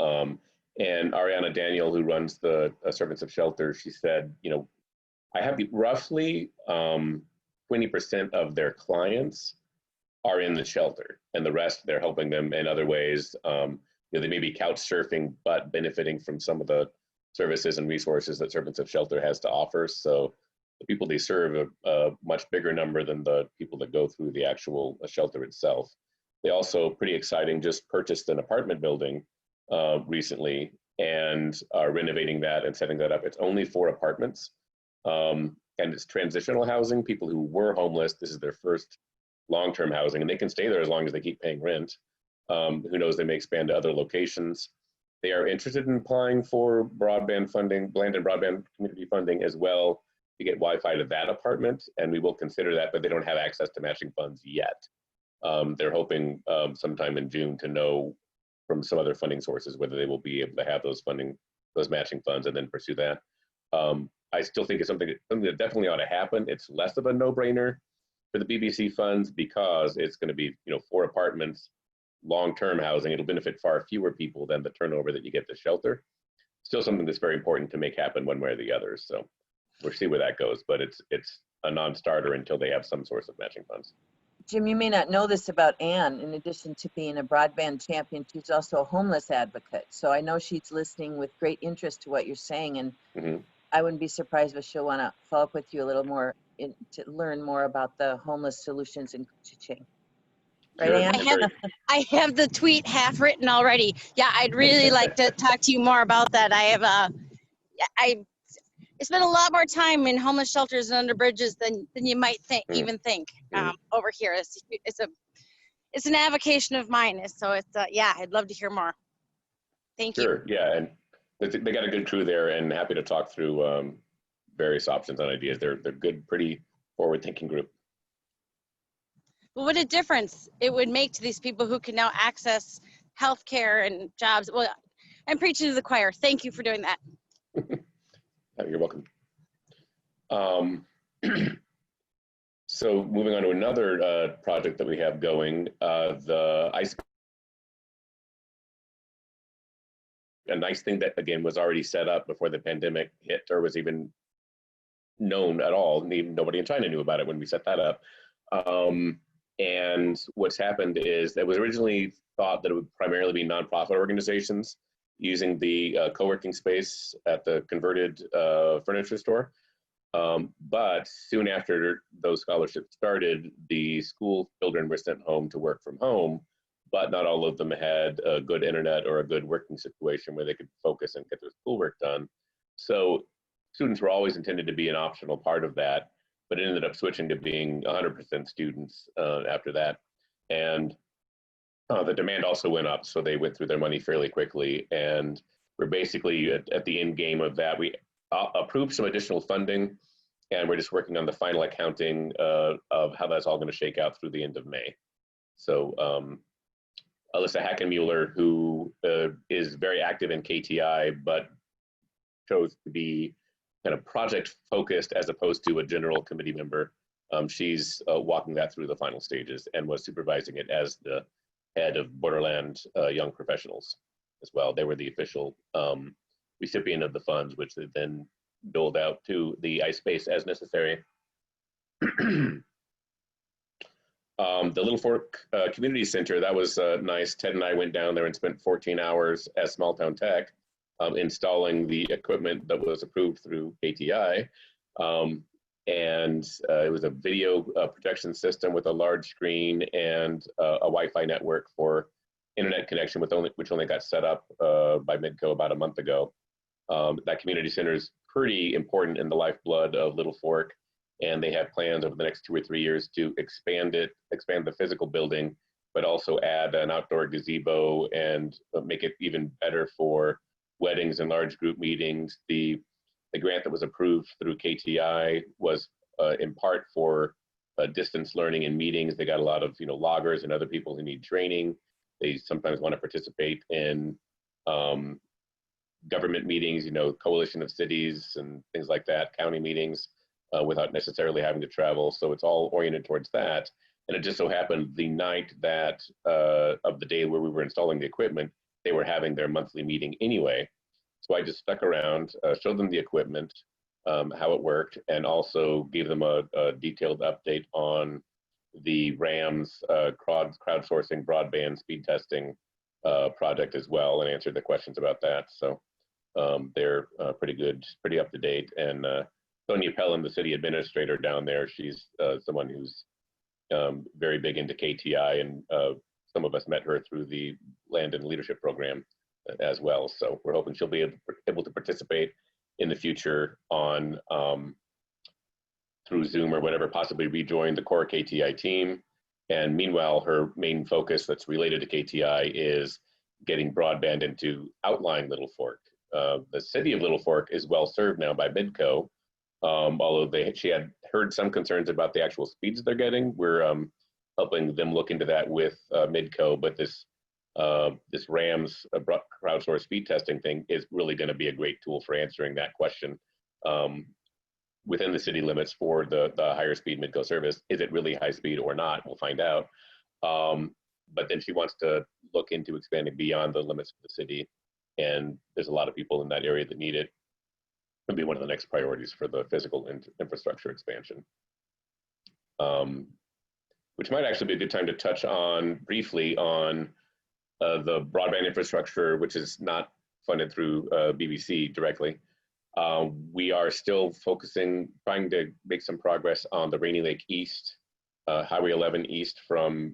And Ariana Daniel, who runs the Servants of Shelter, she said, you know, I have roughly 20% of their clients are in the shelter, and the rest they're helping them in other ways. You know, they may be couch surfing, but benefiting from some of the services and resources that Servants of Shelter has to offer. So the people they serve a much bigger number than the people that go through the actual shelter itself. They also, pretty exciting, just purchased an apartment building recently and are renovating that and setting that up. It's only 4 apartments, and it's transitional housing. People who were homeless, this is their first long-term housing, and they can stay there as long as they keep paying rent. Who knows, they may expand to other locations. They are interested in applying for broadband funding, Blandin Broadband Community Funding as well, to get Wi-Fi to that apartment, and we will consider that, but they don't have access to matching funds yet. They're hoping sometime in June to know from some other funding sources whether they will be able to have those matching funds, and then pursue that. I still think it's something that definitely ought to happen. It's less of a no-brainer for the BBC funds because it's going to be, you know, 4 apartments, long-term housing. It'll benefit far fewer people than the turnover that you get to shelter. Still something that's very important to make happen one way or the other. So we'll see where that goes, but it's a non-starter until they have some source of matching funds. Jim, you may not know this about Ann. In addition to being a broadband champion, she's also a homeless advocate. So I know she's listening with great interest to what you're saying, and I wouldn't be surprised if she'll want to follow up with you a little more to learn more about the homeless solutions in Koochiching. Right, Ann? I have the tweet half written already. Yeah, I'd really like to talk to you more about that. I spent a lot more time in homeless shelters and under bridges than you might think, over here. It's an avocation of mine. So yeah, I'd love to hear more. Thank you. Sure, yeah, and they got a good crew there, and happy to talk through various options and ideas. They're good, pretty forward-thinking group. But what a difference it would make to these people who can now access healthcare and jobs. Well, I'm preaching to the choir. Thank you for doing that. You're welcome. So moving on to another project that we have going, the ice. A nice thing that, again, was already set up before the pandemic hit or was even known at all. Even nobody in China knew about it when we set that up. And what's happened is that was originally thought that it would primarily be nonprofit organizations using the co-working space at the converted furniture store. But soon after those scholarships started, the school children were sent home to work from home, but not all of them had a good internet or a good working situation where they could focus and get their schoolwork done. So students were always intended to be an optional part of that, but it ended up switching to being 100% students after that. And the demand also went up, so they went through their money fairly quickly. And we're basically at the end game of that. We approved some additional funding, and we're just working on the final accounting of how that's all going to shake out through the end of May. So Alyssa Hackenmuller, who is very active in KTI, but chose to be kind of project focused as opposed to a general committee member. She's walking that through the final stages and was supervising it as the head of Borderland Young Professionals as well. They were the official recipient of the funds, which they then doled out to the ice space as necessary. The Little Fork Community Center, that was nice. Ted and I went down there and spent 14 hours as Small Town Tech installing the equipment that was approved through KTI. And it was a video projection system with a large screen and a Wi-Fi network for internet connection, which only got set up by Midco about a month ago. That community center is pretty important in the lifeblood of Little Fork, and they have plans over the next 2 or 3 years to expand the physical building, but also add an outdoor gazebo and make it even better for weddings and large group meetings. The grant that was approved through KTI was in part for distance learning and meetings. They got a lot of loggers and other people who need training. They sometimes want to participate in government meetings, coalition of cities and things like that, county meetings, without necessarily having to travel. So it's all oriented towards that. And it just so happened the night that of the day where we were installing the equipment, they were having their monthly meeting anyway. So I just stuck around, showed them the equipment, how it worked, and also gave them a detailed update on the RAMS crowdsourcing broadband speed testing project as well, and answered the questions about that. So they're pretty good, pretty up to date. And Sonia Pellin, the city administrator down there, she's someone who's very big into KTI, and some of us met her through the Blandin leadership program as well. So we're hoping she'll be able to participate in the future on through Zoom or whatever, possibly rejoin the core KTI team. And meanwhile, her main focus that's related to KTI is getting broadband into outlying Little Fork. The city of Little Fork is well served now by Midco, although she had heard some concerns about the actual speeds they're getting. We're helping them look into that with Midco, but this RAMS crowdsourced speed testing thing is really going to be a great tool for answering that question within the city limits for the higher speed Midco service. Is it really high speed or not? We'll find out. But then she wants to look into expanding beyond the limits of the city, and there's a lot of people in that area that need it. It'll be one of the next priorities for the physical infrastructure expansion. which might actually be a good time to touch on briefly on the broadband infrastructure, which is not funded through BBC directly. We are still trying to make some progress on the Rainy Lake East, Highway 11 East from,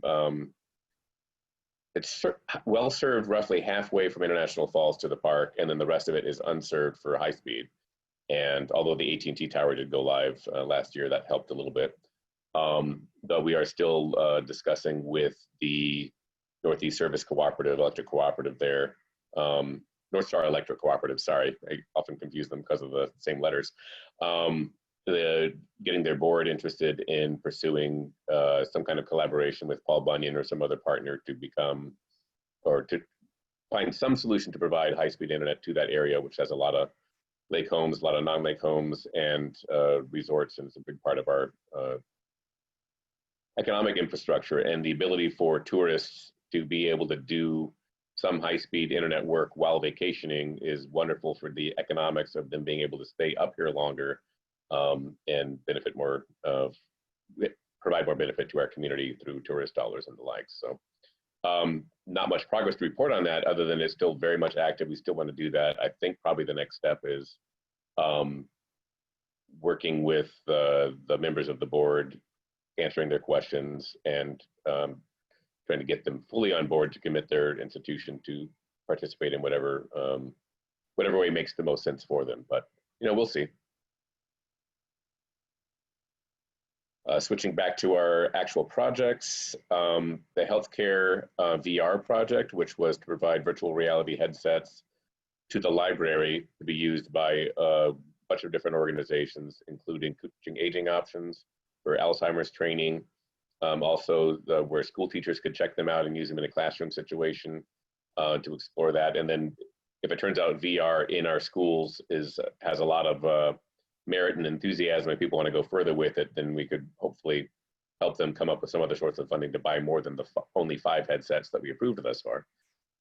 it's well served roughly halfway from International Falls to the park, and then the rest of it is unserved for high speed. And although the AT&T tower did go live last year, that helped a little bit. But we are still discussing with the Northeast Service Cooperative, electric cooperative there, North Star Electric Cooperative, sorry, I often confuse them because of the same letters. Getting their board interested in pursuing some kind of collaboration with Paul Bunyan or some other partner to become, or to find some solution to provide high-speed internet to that area, which has a lot of lake homes, a lot of non-lake homes, and resorts, and it's a big part of our economic infrastructure. And the ability for tourists to be able to do some high-speed internet work while vacationing is wonderful for the economics of them being able to stay up here longer and benefit more provide more benefit to our community through tourist dollars and the like. So not much progress to report on that other than it's still very much active. We still want to do that. I think probably the next step is working with the members of the board, answering their questions, and trying to get them fully on board to commit their institution to participate in whatever way makes the most sense for them. But we'll see. Switching back to our actual projects, the healthcare VR project, which was to provide virtual reality headsets to the library to be used by a bunch of different organizations, including Koochiching Aging Options for Alzheimer's training, also where school teachers could check them out and use them in a classroom situation to explore that. And then if it turns out VR in our schools has a lot of merit and enthusiasm and people want to go further with it, then we could hopefully help them come up with some other sorts of funding to buy more than the only 5 headsets that we approved thus far.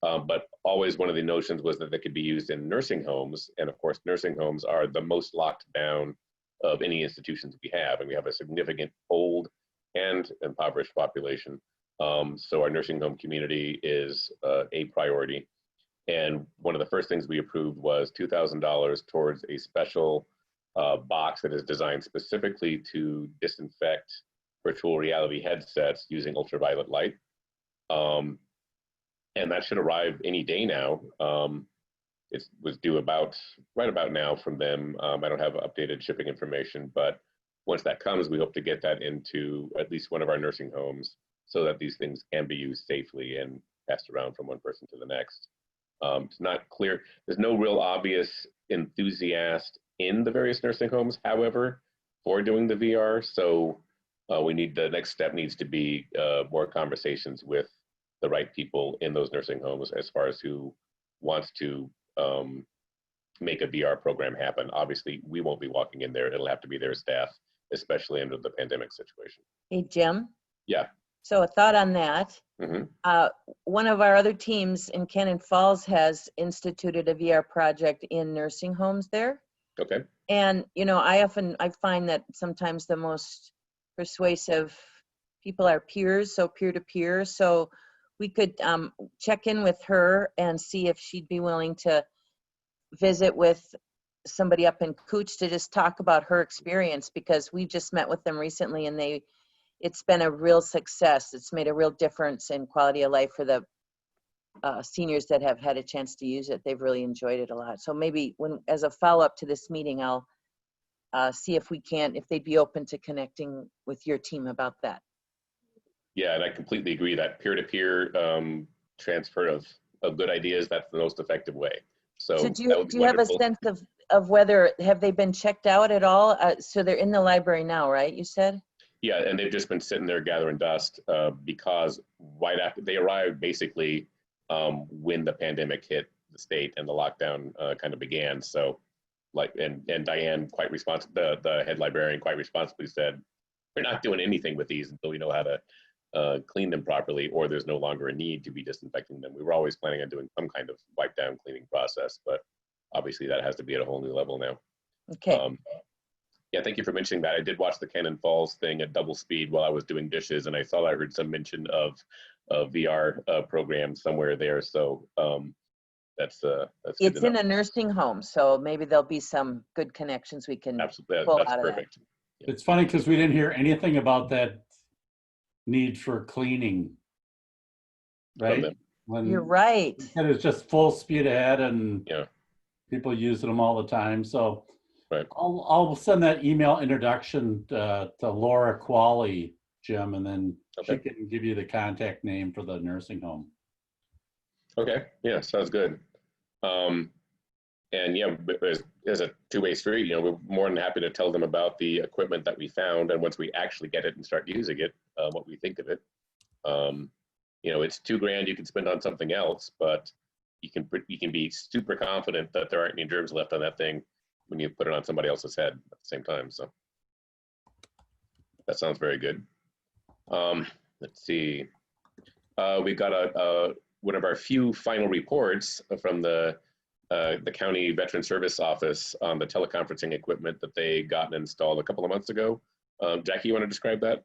But always one of the notions was that they could be used in nursing homes. And of course, nursing homes are the most locked down of any institutions we have. And we have a significant old and impoverished population. So our nursing home community is a priority. And one of the first things we approved was $2,000 towards a special box that is designed specifically to disinfect virtual reality headsets using ultraviolet light. And that should arrive any day now. It was due right about now from them. I don't have updated shipping information, but once that comes, we hope to get that into at least one of our nursing homes so that these things can be used safely and passed around from one person to the next. It's not clear. There's no real obvious enthusiast in the various nursing homes, however, for doing the VR. So the next step needs to be more conversations with the right people in those nursing homes as far as who wants to make a VR program happen. Obviously, we won't be walking in there. It'll have to be their staff, especially under the pandemic situation. Hey, Jim. Yeah. So a thought on that. Mm-hmm. One of our other teams in Cannon Falls has instituted a VR project in nursing homes there. Okay. And, I find that sometimes the most persuasive people are peers, so peer-to-peer. So we could check in with her and see if she'd be willing to visit with somebody up in Cooch to just talk about her experience, because we just met with them recently and it's been a real success. It's made a real difference in quality of life for the seniors that have had a chance to use it. They've really enjoyed it a lot. So maybe as a follow-up to this meeting, I'll see if they'd be open to connecting with your team about that. Yeah, and I completely agree that peer-to-peer transfer of good ideas, that's the most effective way. So do you have a sense of whether, have they been checked out at all? So they're in the library now, right? You said? Yeah, and they've just been sitting there gathering dust because right after they arrived, basically when the pandemic hit the state and the lockdown kind of began. So and Diane the head librarian quite responsibly said, we're not doing anything with these until we know how to clean them properly, or there's no longer a need to be disinfecting them. We were always planning on doing some kind of wipe down cleaning process, but obviously that has to be at a whole new level now. Okay. Yeah, thank you for mentioning that. I did watch the Cannon Falls thing at double speed while I was doing dishes, and I thought I heard some mention of a VR program somewhere there. So that's good It's to in know. a nursing home, so maybe there'll be some good connections we can Absolutely, pull that's out of that. perfect. It's funny because we didn't hear anything about that need for cleaning, From right? them. When You're right. and it's just full speed ahead, and Yeah. people using them all the time. So Right. I'll send that email introduction to Laura Qualley, Jim, and then Okay. she can give you the contact name for the nursing home. Okay. Yeah, sounds good. And yeah, as a two-way street, you know, we're more than happy to tell them about the equipment that we found, and once we actually get it and start using it, what we think of it. You know, it's $2,000 you can spend on something else, but you can be super confident that there aren't any germs left on that thing when you put it on somebody else's head at the same time. So that sounds very good. Let's see. We've got one of our few final reports from the County Veteran Service Office on the teleconferencing equipment that they got and installed a couple of months ago. Jackie, you want to describe that?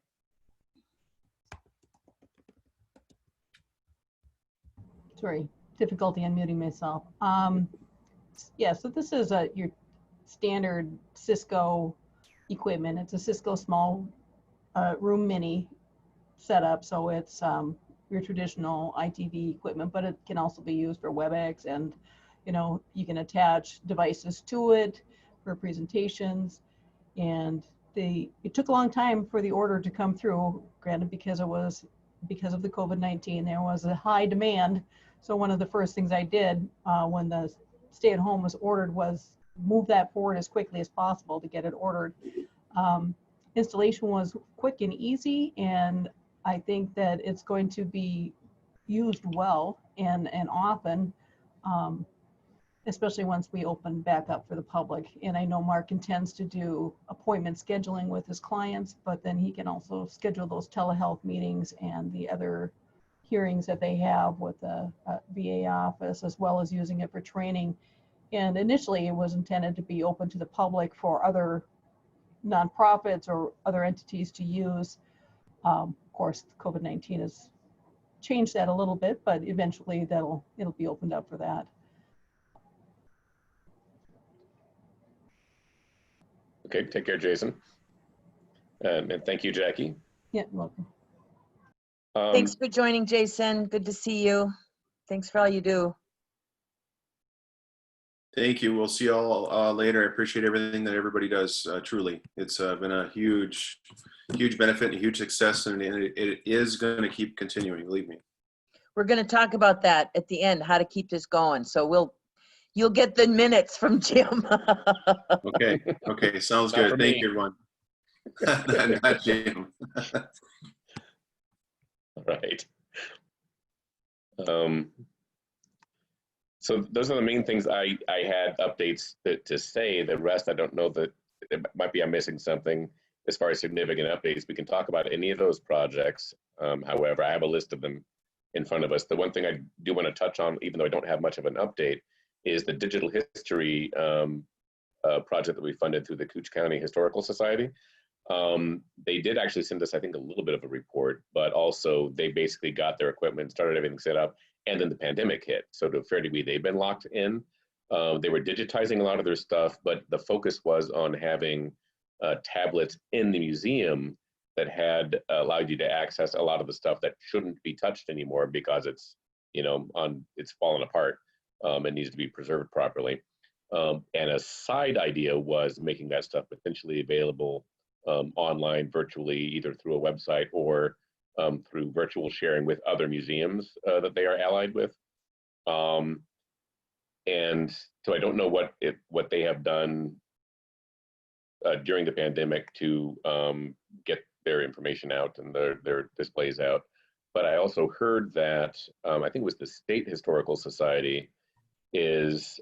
Sorry, difficulty unmuting myself. Yeah, so this is your standard Cisco equipment. It's a Cisco small room mini setup, so it's your traditional ITV equipment, but it can also be used for WebEx, and you know, you can attach devices to it for presentations. And it took a long time for the order to come through, granted, because of the COVID-19, there was a high demand. So one of the first things I did when the stay-at-home was ordered was move that forward as quickly as possible to get it ordered. Installation was quick and easy, and I think that it's going to be used well and often, especially once we open back up for the public. And I know Mark intends to do appointment scheduling with his clients, but then he can also schedule those telehealth meetings and the other hearings that they have with the VA office, as well as using it for training. And initially it was intended to be open to the public for other nonprofits or other entities to use. Of course, COVID-19 has changed that a little bit, but eventually it'll be opened up for that. Okay, take care, Jason. And thank you, Jackie. Yeah, you're welcome. Thanks for joining, Jason. Good to see you. Thanks for all you do. Thank you. We'll see you all later. I appreciate everything that everybody does. Truly, it's been a huge benefit and a huge success, and it is going to keep continuing. Believe me. We're going to talk about that at the end, how to keep this going. So you'll get the minutes from Jim. Okay, sounds good. Thank you, everyone. Not Jim. Right. So those are the main things I had updates to say. The rest, I don't know that it might be I'm missing something as far as significant updates. We can talk about any of those projects. However, I have a list of them in front of us. The one thing I do want to touch on, even though I don't have much of an update, is the digital history project that we funded through the Cooch County Historical Society. They did actually send us, I think, a little bit of a report, but also they basically got their equipment, started everything set up, and then the pandemic hit. So to a fair degree, they've been locked in. They were digitizing a lot of their stuff, but the focus was on having tablets in the museum that had allowed you to access a lot of the stuff that shouldn't be touched anymore because it's, you know, it's fallen apart and needs to be preserved properly. And a side idea was making that stuff potentially available online, virtually, either through a website or through virtual sharing with other museums that they are allied with. And so I don't know what they have done during the pandemic to get their information out and their displays out. But I also heard that, I think it was the State Historical Society is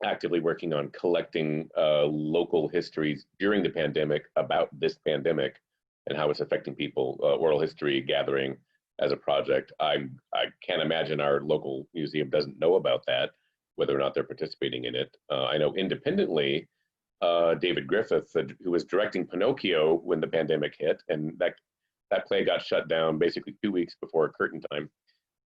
actively working on collecting local histories during the pandemic about this pandemic and how it's affecting people, oral history gathering as a project. I can't imagine our local museum doesn't know about that, whether or not they're participating in it. I know independently, David Griffith, who was directing Pinocchio when the pandemic hit, and that play got shut down basically 2 weeks before curtain time,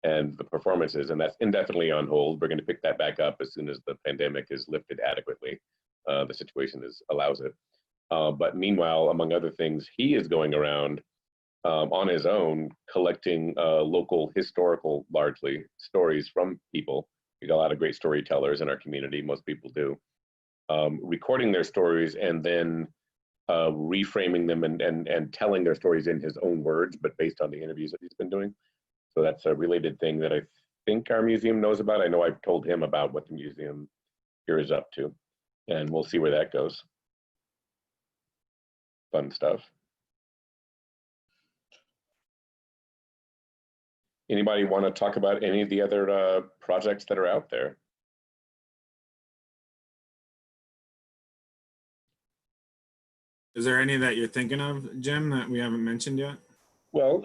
and the performances, and that's indefinitely on hold. We're going to pick that back up as soon as the pandemic is lifted adequately. The situation allows it. But meanwhile, among other things, he is going around on his own, collecting local historical, largely, stories from people. We got a lot of great storytellers in our community, most people do. Recording their stories and then reframing them and telling their stories in his own words, but based on the interviews that he's been doing. So that's a related thing that I think our museum knows about. I know I've told him about what the museum here is up to, and we'll see where that goes. Fun stuff. Anybody want to talk about any of the other projects that are out there? Is there any that you're thinking of, Jim, that we haven't mentioned yet? Well,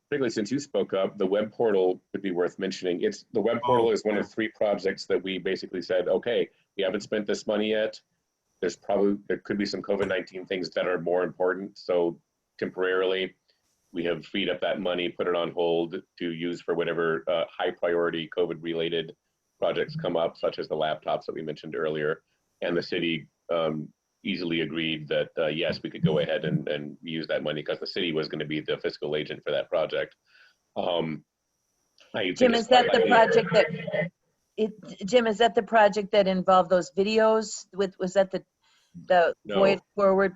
particularly since you spoke up, the web portal could be worth mentioning. The web portal is one of 3 projects that we basically said, okay, we haven't spent this money yet. There could be some COVID-19 things that are more important. So temporarily, we have freed up that money, put it on hold to use for whatever high priority COVID related projects come up, such as the laptops that we mentioned earlier. And the city easily agreed that yes, we could go ahead and use that money because the city was going to be the fiscal agent for that project. Jim, is that the project that Jim, is that the project that involved those videos? Was that the No. Void Forward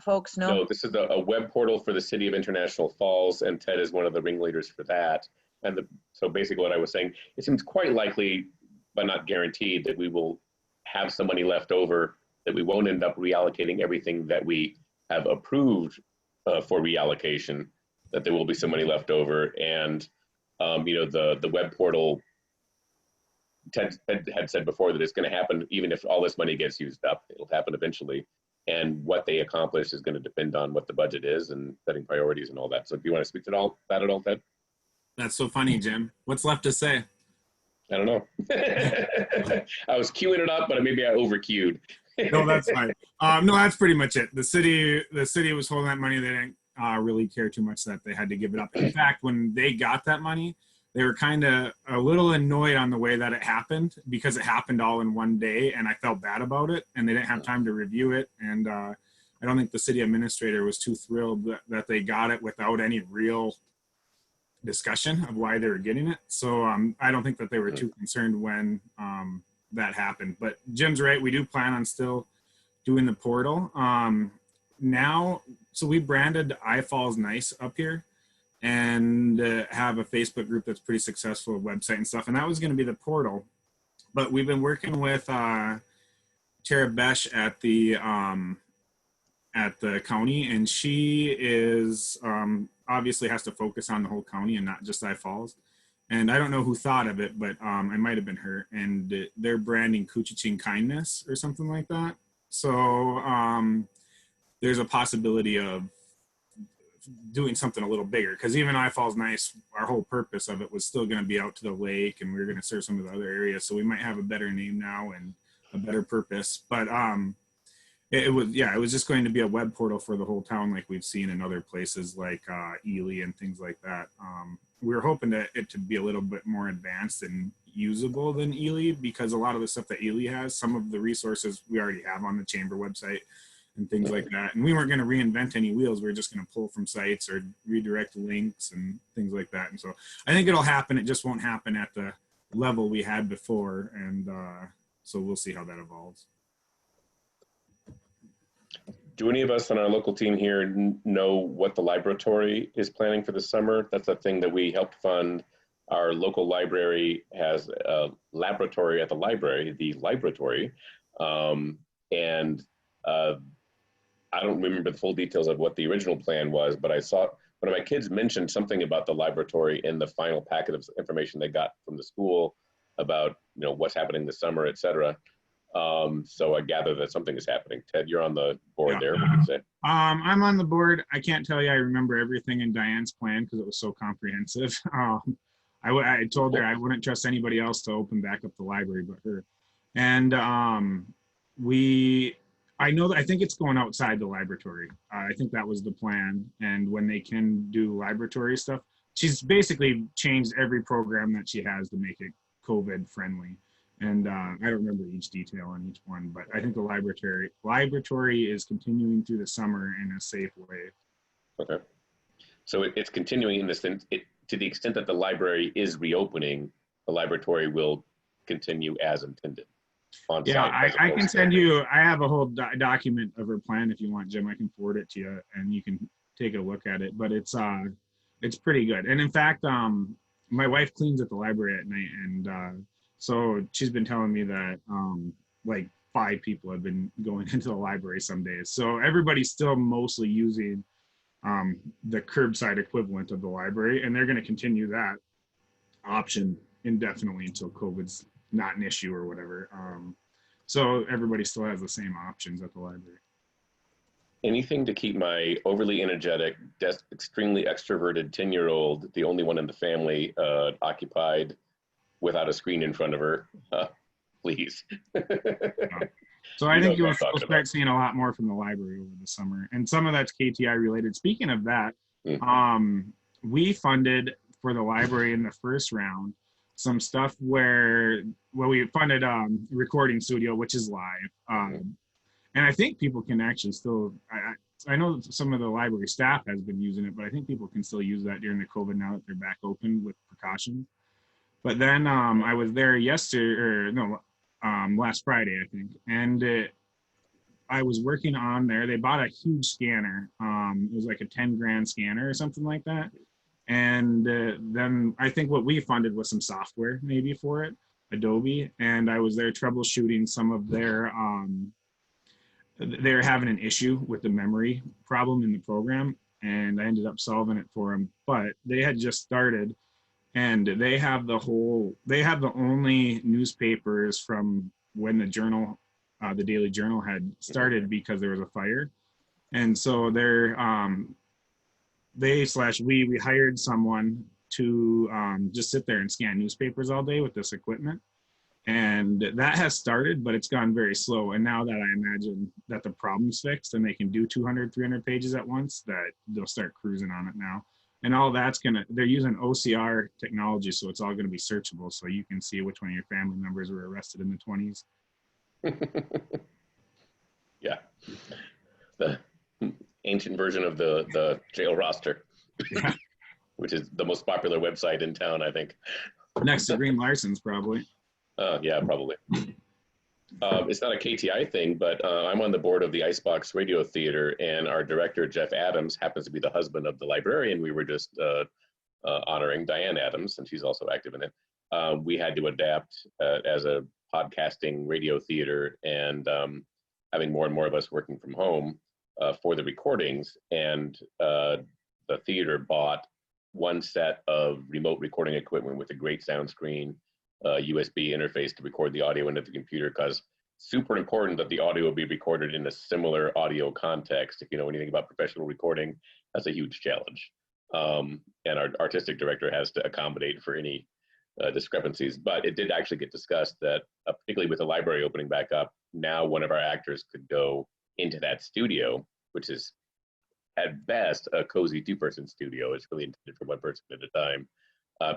folks? No, this is a web portal for the City of International Falls, and Ted is one of the ringleaders for that. And so basically what I was saying, it seems quite likely, but not guaranteed, that we will have some money left over, that we won't end up reallocating everything that we have approved for reallocation, that there will be some money left over. And the web portal, Ted had said before that it's going to happen even if all this money gets used up. It'll happen eventually. And what they accomplish is going to depend on what the budget is and setting priorities and all that. So do you want to speak to that at all, Ted? That's so funny, Jim. What's left to say? I don't know. I was queuing it up, but maybe I over-queued. No, that's fine. No, that's pretty much it. The city was holding that money. They didn't really care too much that they had to give it up. In fact, when they got that money, they were kind of a little annoyed on the way that it happened because it happened all in one day, and I felt bad about it, and they didn't have time to review it. And I don't think the city administrator was too thrilled that they got it without any real discussion of why they were getting it. So I don't think that they were too concerned when that happened. But Jim's right. We do plan on still doing the portal. Now, so we branded iFalls Nice up here and have a Facebook group that's pretty successful, a website and stuff. And that was going to be the portal. But we've been working with Tara Besh at the county, and she is obviously has to focus on the whole county and not just iFalls. And I don't know who thought of it, but it might have been her. And they're branding Koochiching kindness or something like that. So there's a possibility of doing something a little bigger, because even iFalls Nice, our whole purpose of it was still going to be out to the lake, and we were going to serve some of the other areas. So we might have a better name now and a better purpose. But it was just going to be a web portal for the whole town, like we've seen in other places like Ely and things like that. We were hoping it to be a little bit more advanced and usable than Ely, because a lot of the stuff that Ely has, some of the resources we already have on the chamber website and things like that. And we weren't going to reinvent any wheels. We were just going to pull from sites or redirect links and things like that. And so I think it'll happen. It just won't happen at the level we had before. And so we'll see how that evolves. Do any of us on our local team here know what the library is planning for the summer? That's a thing that we helped fund. Our local library has a laboratory at the library, and I don't remember the full details of what the original plan was, but I saw one of my kids mentioned something about the laboratory in the final packet of information they got from the school about what's happening this summer, et cetera. So I gather that something is happening. Ted, you're on the board there. What do you say? I'm on the board. I can't tell you I remember everything in Diane's plan because it was so comprehensive. I told her I wouldn't trust anybody else to open back up the library but her. And I know that I think it's going outside the laboratory. I think that was the plan. And when they can do laboratory stuff, she's basically changed every program that she has to make it COVID friendly. And I don't remember each detail on each one, but I think the laboratory is continuing through the summer in a safe way. Okay. So it's continuing in the sense, to the extent that the library is reopening, the laboratory will continue as intended. Yeah, I can send you, I have a whole document of her plan if you want, Jim. I can forward it to you and you can take a look at it, but it's pretty good. And in fact, my wife cleans at the library at night, and so she's been telling me that like 5 people have been going into the library some days. So everybody's still mostly using the curbside equivalent of the library, and they're going to continue that option indefinitely until COVID's not an issue or whatever. So everybody still has the same options at the library. Anything to keep my overly energetic, extremely extroverted 10-year-old, the only one in the family, occupied without a screen in front of her, please. So I think you'll start seeing a lot more from the library over the summer. And some of that's KTI related. Speaking of that, we funded for the library in the first round some stuff where we funded a recording studio, which is live. And I think people can actually still, I know some of the library staff has been using it, but I think people can still use that during the COVID now that they're back open with precautions. But then I was there last Friday, I think. And I was working on there. They bought a huge scanner. It was like a 10 grand scanner or something like that. And then I think what we funded was some software maybe for it, Adobe. And I was there troubleshooting some of their, they're having an issue with the memory problem in the program. And I ended up solving it for them. But they had just started, and they have the only newspapers from when the Journal, the Daily Journal had started because there was a fire. And so we hired someone to just sit there and scan newspapers all day with this equipment. And that has started, but it's gone very slow. And now that I imagine that the problem's fixed and they can do 200, 300 pages at once, that they'll start cruising on it now. And all that's they're using OCR technology, so it's all gonna be searchable. So you can see which one of your family members were arrested in the 20s. Yeah. The ancient version of the jail roster, which is the most popular website in town, I think. Next to Green Larson's, probably. Yeah, probably. It's not a KTI thing, but I'm on the board of the Icebox Radio Theater, and our director, Jeff Adams, happens to be the husband of the librarian we were just honoring, Diane Adams, and she's also active in it. We had to adapt as a podcasting radio theater, and having more and more of us working from home for the recordings, and the theater bought one set of remote recording equipment with a great sound screen, USB interface to record the audio into the computer, because super important that the audio will be recorded in a similar audio context. If you know anything about professional recording, that's a huge challenge. And our artistic director has to accommodate for any discrepancies. But it did actually get discussed that, particularly with the library opening back up, now one of our actors could go into that studio, which is at best a cozy 2-person studio. It's really intended for 1 person at a time.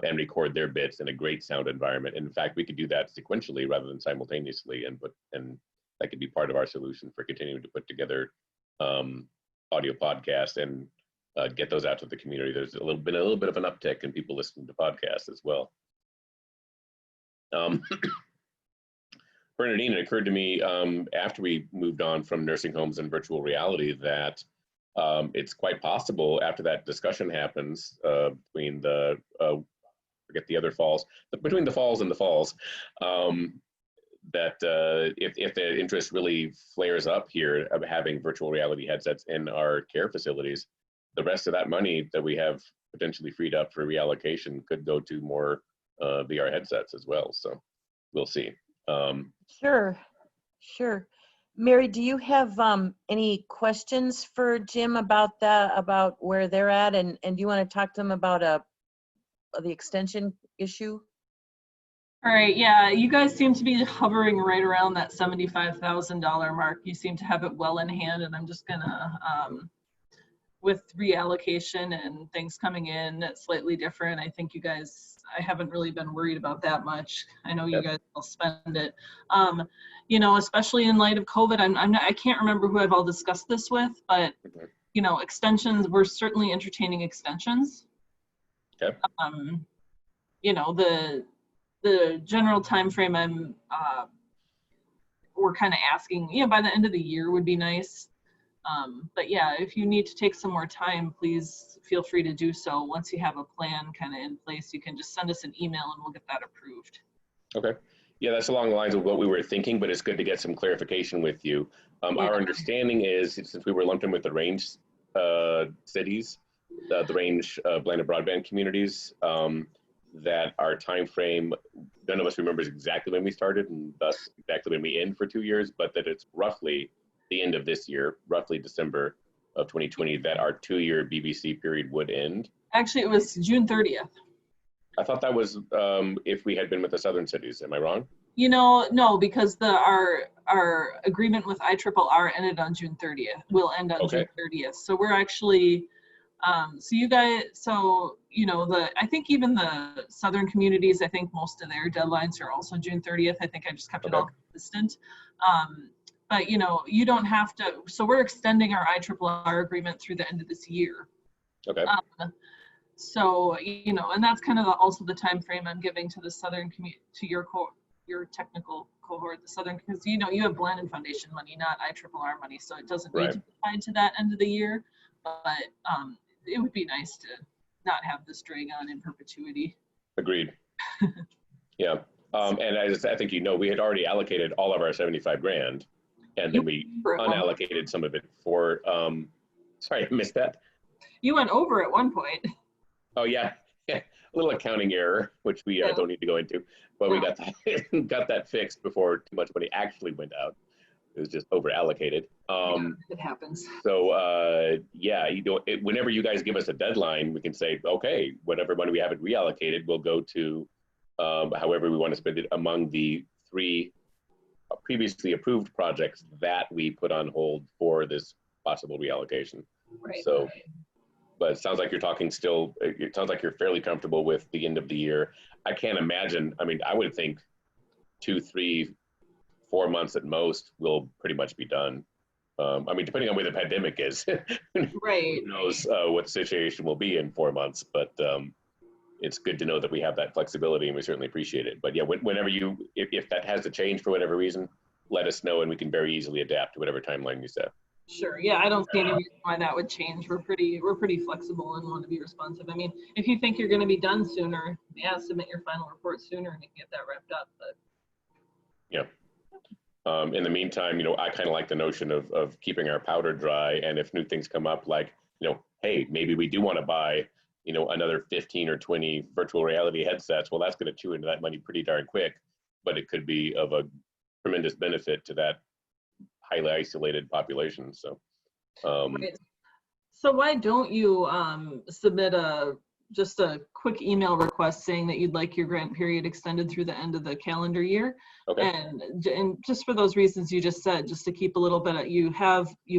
And record their bits in a great sound environment. And in fact, we could do that sequentially rather than simultaneously, and that could be part of our solution for continuing to put together audio podcasts and get those out to the community. There's been a little bit of an uptick in people listening to podcasts as well. Bernadine, it occurred to me after we moved on from nursing homes and virtual reality that it's quite possible after that discussion happens between forget the other falls, between the falls and the falls, that if the interest really flares up here of having virtual reality headsets in our care facilities, the rest of that money that we have potentially freed up for reallocation could go to more VR headsets as well. So we'll see. Sure. Mary, do you have any questions for Jim about where they're at, and do you want to talk to them about the extension issue? All right, yeah, you guys seem to be hovering right around that $75,000 mark. You seem to have it well in hand, and I'm just gonna, with reallocation and things coming in that's slightly different, I think you guys, I haven't really been worried about that much. I know you guys will spend it. You know, especially in light of COVID, I can't remember who I've all discussed this with, but you know, extensions, we're certainly entertaining extensions. Okay. You know, the general time frame we're kind of asking, you know, by the end of the year would be nice. But yeah, if you need to take some more time, please feel free to do so. Once you have a plan kind of in place, you can just send us an email and we'll get that approved. Okay. Yeah, that's along the lines of what we were thinking, but it's good to get some clarification with you. Our understanding is, since we were lumped in with the range cities, the range Blandin broadband communities, that our time frame, none of us remembers exactly when we started and thus exactly when we end for 2 years, but that it's roughly the end of this year, roughly December of 2020, that our 2-year BBC period would end. Actually, it was June 30th. I thought that was if we had been with the southern cities. Am I wrong? You know, no, because our agreement with IRRR ended on June 30th. Will end on June 30th. So we're actually, so you guys, so, you know, I think even the southern communities, I think most of their deadlines are also June 30th. I think I just kept it all consistent. But, you know, you don't have to, so we're extending our IRRR agreement through the end of this year. Okay. So, you know, and that's kind of also the time frame I'm giving to the southern community, to your technical cohort, the southern, because, you know, you have Blandin Foundation money, not IRRR money, so it doesn't need to be tied to that end of the year. But it would be nice to not have this drag on in perpetuity. Agreed. Yeah. And I think, you know, we had already allocated all of our 75 grand, and then we unallocated some of it for, sorry, I missed that. You went over at one point. Oh yeah, a little accounting error, which we don't need to go into, but we got that fixed before too much money actually went out. It was just over allocated. It happens. So yeah, you know, whenever you guys give us a deadline, we can say, okay, whatever money we haven't reallocated, we'll go to however we want to spend it among the 3 previously approved projects that we put on hold for this possible reallocation. Right. So. But it sounds like you're talking still, it sounds like you're fairly comfortable with the end of the year. I can't imagine, I mean, I would think 2, 3, 4 months at most will pretty much be done. I mean, depending on where the pandemic is, right. Who knows what the situation will be in 4 months, but it's good to know that we have that flexibility and we certainly appreciate it. But yeah, whenever if that has to change for whatever reason, let us know and we can very easily adapt to whatever timeline you set. Sure. Yeah, I don't see any reason why that would change. We're pretty flexible and want to be responsive. I mean, if you think you're going to be done sooner, yeah, submit your final report sooner and you can get that wrapped up. But yeah. In the meantime, you know, I kind of like the notion of keeping our powder dry, and if new things come up, like, you know, hey, maybe we do want to buy, you know, another 15 or 20 virtual reality headsets. Well, that's going to chew into that money pretty darn quick, but it could be of a tremendous benefit to that highly isolated population. So right. So why don't you submit just a quick email request saying that you'd like your grant period extended through the end of the calendar year? And just for those reasons you just said, just to keep a little bit of, you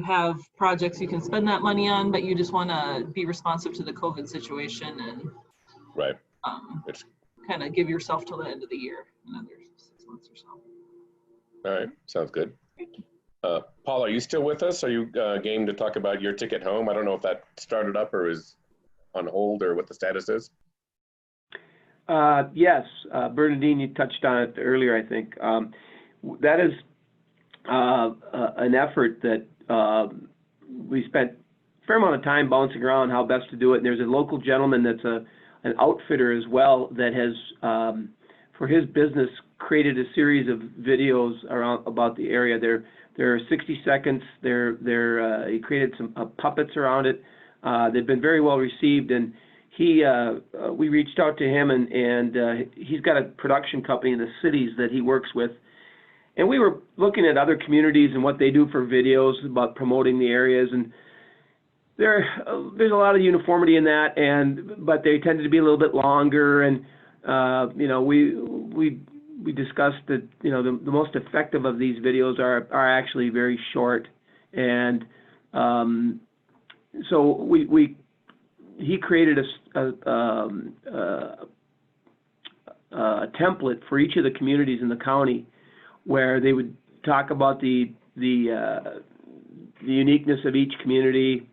have projects you can spend that money on, but you just want to be responsive to the COVID situation and kind of give yourself till the end of the year, another 6 months or so. All right, sounds good. Paul, are you still with us? Are you game to talk about your ticket home? I don't know if that started up or is on hold or what the status is. Yes, Bernadine, you touched on it earlier, I think. That is an effort that we spent a fair amount of time bouncing around how best to do it. And there's a local gentleman that's an outfitter as well that has, for his business, created a series of videos about the area. They're 60 seconds. He created some puppets around it. They've been very well received, and we reached out to him, and he's got a production company in the cities that he works with. And we were looking at other communities and what they do for videos about promoting the areas, and there's a lot of uniformity in that, but they tended to be a little bit longer, and you know, we we discussed that, you know, the most effective of these videos are actually very short, and so he created a template for each of the communities in the county where they would talk about the uniqueness of each community,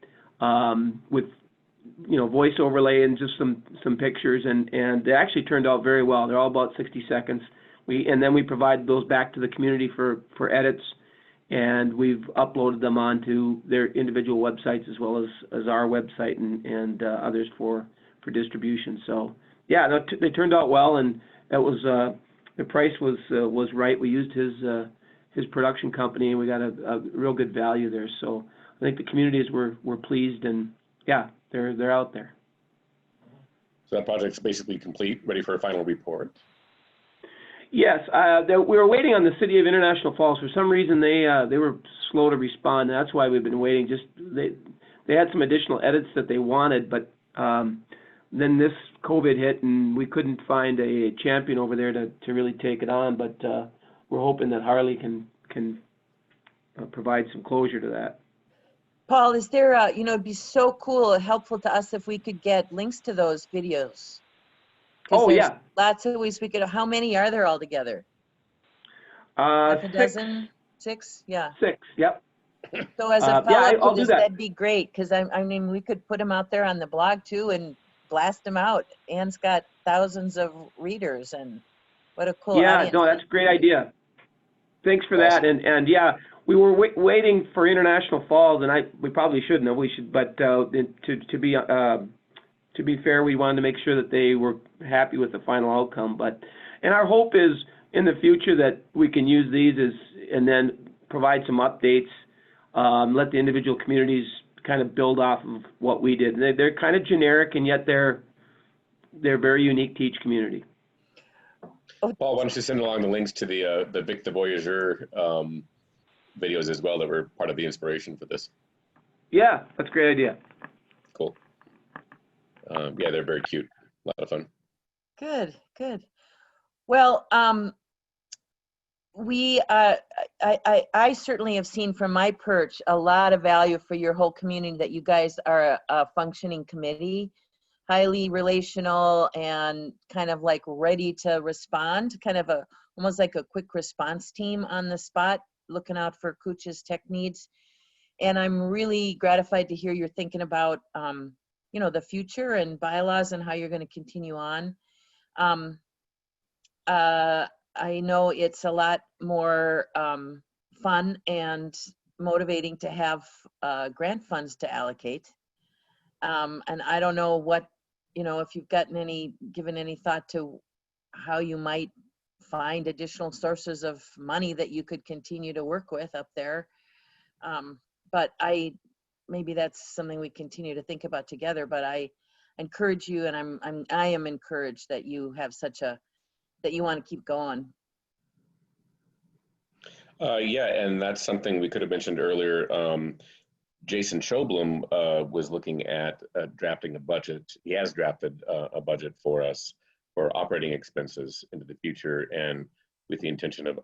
with, you know, voice overlay and just some pictures, and they actually turned out very well. They're all about 60 seconds. And then we provide those back to the community for edits, and we've uploaded them onto their individual websites as well as our website and others for distribution. So yeah, no, they turned out well, and that was the price was right. We used his production company, and we got a real good value there. So I think the communities were pleased, and yeah, they're out there. So that project's basically complete, ready for a final report. Yes, we were waiting on the City of International Falls. For some reason, they were slow to respond. That's why we've been waiting. Just they had some additional edits that they wanted, but then this COVID hit, and we couldn't find a champion over there to really take it on. But we're hoping that Harley can provide some closure to that. Paul, is there you know, it'd be so cool, helpful to us if we could get links to those videos. Oh, yeah. Lots of ways we could. How many are there altogether? Half a dozen? Six? Yeah. 6, yep. So as a yeah, follow-up I'll to do this, that. that'd be great, because I mean, we could put them out there on the blog too and blast them out. Anne's got thousands of readers, and what a cool audience. No, that's a great idea. Thanks for that. And yeah, we were waiting for International Falls, and we probably shouldn't have. We should, but to be fair, we wanted to make sure that they were happy with the final outcome. And our hope is in the future that we can use these and then provide some updates, let the individual communities kind of build off of what we did. They're kind of generic, and yet they're very unique to each community. Paul, why don't you send along the links to the Vic the Voyageur videos as well that were part of the inspiration for this? Yeah, that's a great idea. Cool. Yeah, they're very cute. A lot of fun. Good, good. Well, I certainly have seen from my perch a lot of value for your whole community, that you guys are a functioning committee, highly relational, and kind of like ready to respond, kind of almost like a quick response team on the spot, looking out for Cooch's tech needs. And I'm really gratified to hear you're thinking about you know, the future and bylaws and how you're going to continue on. I know it's a lot more fun and motivating to have grant funds to allocate. And I don't know what, you know, if you've given any thought to how you might find additional sources of money that you could continue to work with up there. But maybe that's something we continue to think about together. But I encourage you, and I am encouraged that you have that you want to keep going. Yeah, and that's something we could have mentioned earlier. Jason Schoblum was looking at drafting a budget. He has drafted a budget for us for operating expenses into the future, and with the intention of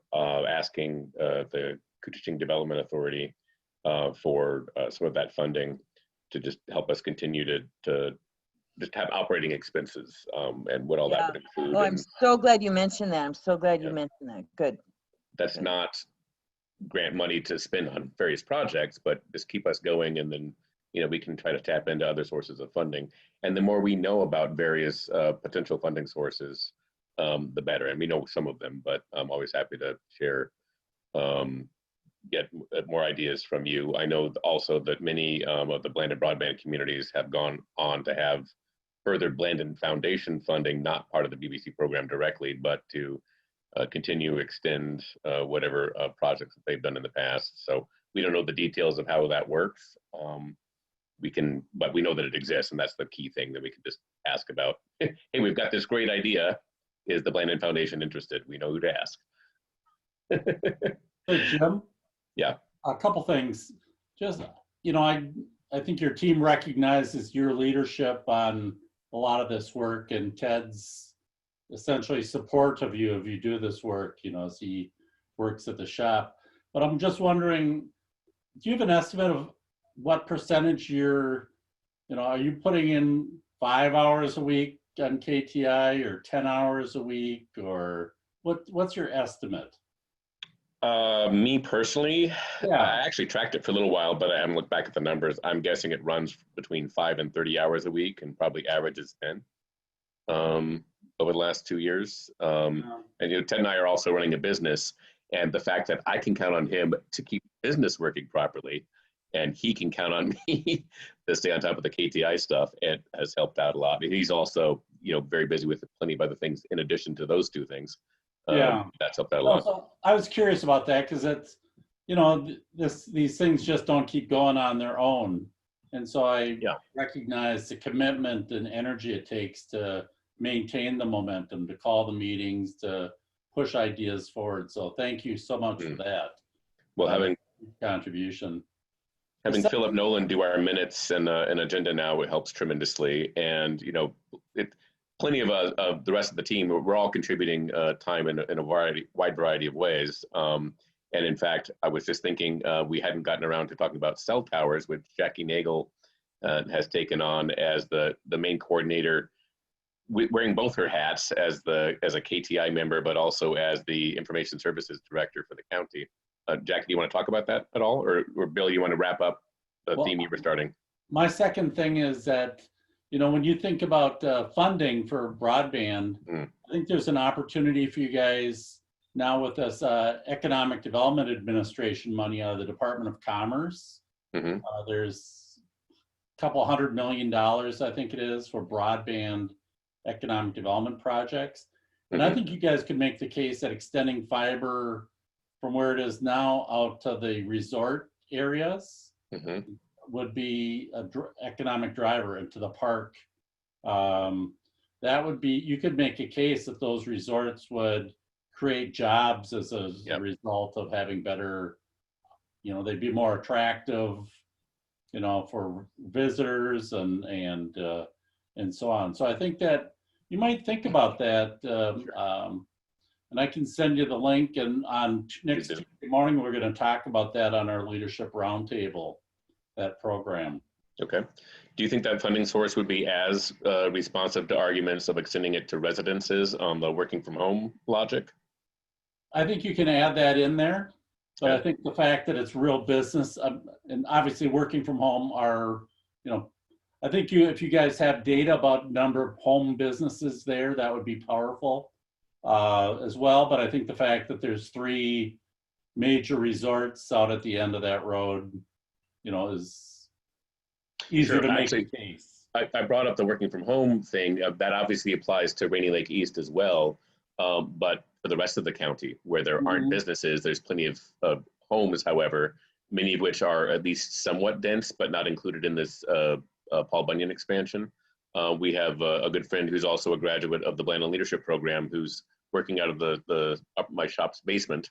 asking the Koochiching Development Authority for some of that funding to just help us continue to just have operating expenses and what all that would include. Oh, I'm so glad you mentioned that. I'm so glad you mentioned that. Good. That's not grant money to spend on various projects, but just keep us going, and then, you know, we can try to tap into other sources of funding. And the more we know about various potential funding sources, the better. And we know some of them, but I'm always happy to share, get more ideas from you. I know also that many of the Blandin broadband communities have gone on to have further Blandin Foundation funding, not part of the BBC program directly, but to continue extend whatever projects that they've done in the past. So we don't know the details of how that works. But we know that it exists, and that's the key thing that we can just ask about. Hey, we've got this great idea. Is the Blandin Foundation interested? We know who to ask. Hey, Jim. Yeah. A couple things. Just, you know, I think your team recognizes your leadership on a lot of this work, and Ted's essentially support of you if you do this work, you know, as he works at the shop. But I'm just wondering, do you have an estimate of what percentage you're, you know, are you putting in 5 hours a week on KTI or 10 hours a week, or what's your estimate? Me personally, Yeah. I actually tracked it for a little while, but I haven't looked back at the numbers. I'm guessing it runs between 5 and 30 hours a week, and probably averages 10 over the last 2 years. And Ted and I are also running a business, and the fact that I can count on him to keep business working properly, and he can count on me to stay on top of the KTI stuff, it has helped out a lot. He's also, very busy with plenty of other things in addition to those two things. Yeah, that's helped out a lot. So I was curious about that because it's, these things just don't keep going on their own, and so I recognize the commitment and energy it takes to maintain the momentum, to call the meetings, to push ideas forward. So thank you so much for that. Well, having contribution. Philip Nolan do our minutes and an agenda now, it helps tremendously. And plenty of the rest of the team, we're all contributing time in a wide variety of ways. And in fact, I was just thinking we hadn't gotten around to talking about cell towers, which Jackie Nagel has taken on as the main coordinator, wearing both her hats as a KTI member, but also as the information services director for the county. Jackie, do you want to talk about that at all? Or Bill, you want to wrap up the theme you were starting? My second thing is that, when you think about funding for broadband, I think there's an opportunity for you guys now with this Economic Development Administration money out of the Department of Commerce. There's a couple $100 million, I think it is, for broadband economic development projects. And I think you guys could make the case that extending fiber from where it is now out to the resort areas would be an economic driver into the park. That would be, you could make a case that those resorts would create jobs as a result of having better, they'd be more attractive, for visitors and so on. So I think that you might think about that. And I can send you the link, and on next Tuesday morning, we're going to talk about that on our leadership roundtable, that program. Okay. Do you think that funding source would be as responsive to arguments of extending it to residences on the working from home logic? I think you can add that in there, but I think the fact that it's real business, and obviously working from home are, I think if you guys have data about number of home businesses there, that would be powerful as well. But I think the fact that there's 3 major resorts out at the end of that road, is easier to make the case. I brought up the working from home thing. That obviously applies to Rainy Lake East as well. But for the rest of the county where there aren't businesses, there's plenty of homes, however, many of which are at least somewhat dense, but not included in this Paul Bunyan expansion. We have a good friend who's also a graduate of the Blandin Leadership Program who's working out of the my shop's basement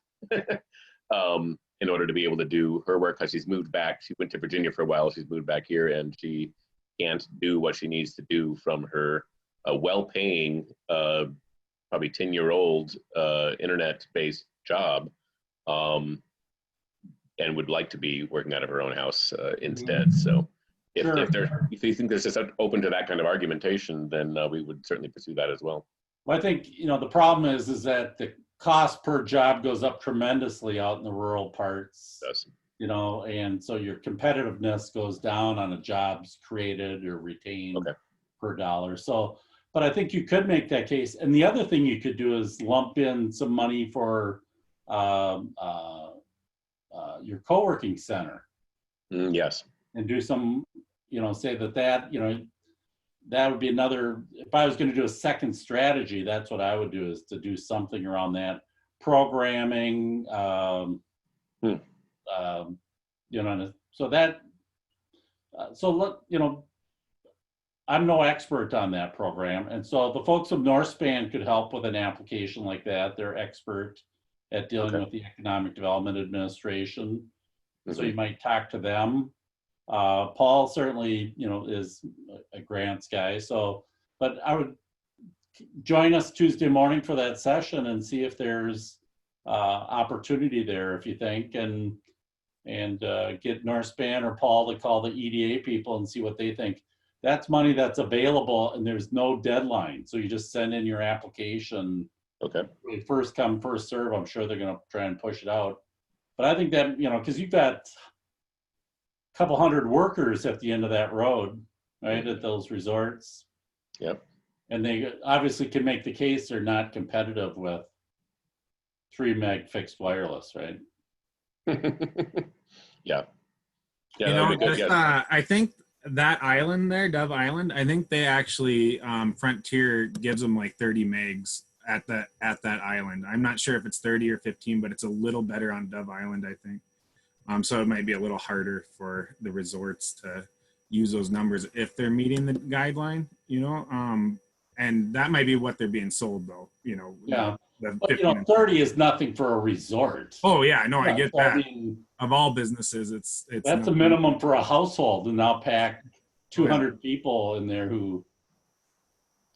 in order to be able to do her work, because she's moved back. She went to Virginia for a while. She's moved back here, and she can't do what she needs to do from her well-paying, probably 10-year-old internet-based job, and would like to be working out of her own house instead. So if you think there's just open to that kind of argumentation, then we would certainly pursue that as well. Well, I think, the problem is that the cost per job goes up tremendously out in the rural parts. Yes. And so your competitiveness goes down on the jobs created or retained per dollar. So, but I think you could make that case. And the other thing you could do is lump in some money for your co-working center. Yes. And do some, say that would be another, if I was going to do a second strategy, that's what I would do, is to do something around that programming, so that, I'm no expert on that program. And so the folks of Northspan could help with an application like that. They're expert at dealing with the Economic Development Administration. So you might talk to them. Paul certainly, is a grants guy. So, but I would join us Tuesday morning for that session and see if there's opportunity there, if you think, and get Northspan or Paul to call the EDA people and see what they think. That's money that's available and there's no deadline. So you just send in your application. Okay. First come, first serve. I'm sure they're going to try and push it out. But I think that, because you've got a couple hundred workers at the end of that road, right, at those resorts. Yep. And they obviously can make the case they're not competitive with 3 meg fixed wireless, right? Yeah. I think that island there, Dove Island, I think they actually Frontier gives them like 30 megs at that island. I'm not sure if it's 30 or 15, but it's a little better on Dove Island, I think. So it might be a little harder for the resorts to use those numbers if they're meeting the guideline, and that might be what they're being sold though, Yeah. The But 30 is nothing for a resort. Oh yeah, no, I get So, that. I mean, Of all businesses, it's that's nothing. a minimum for a household, and now pack 200 people in there who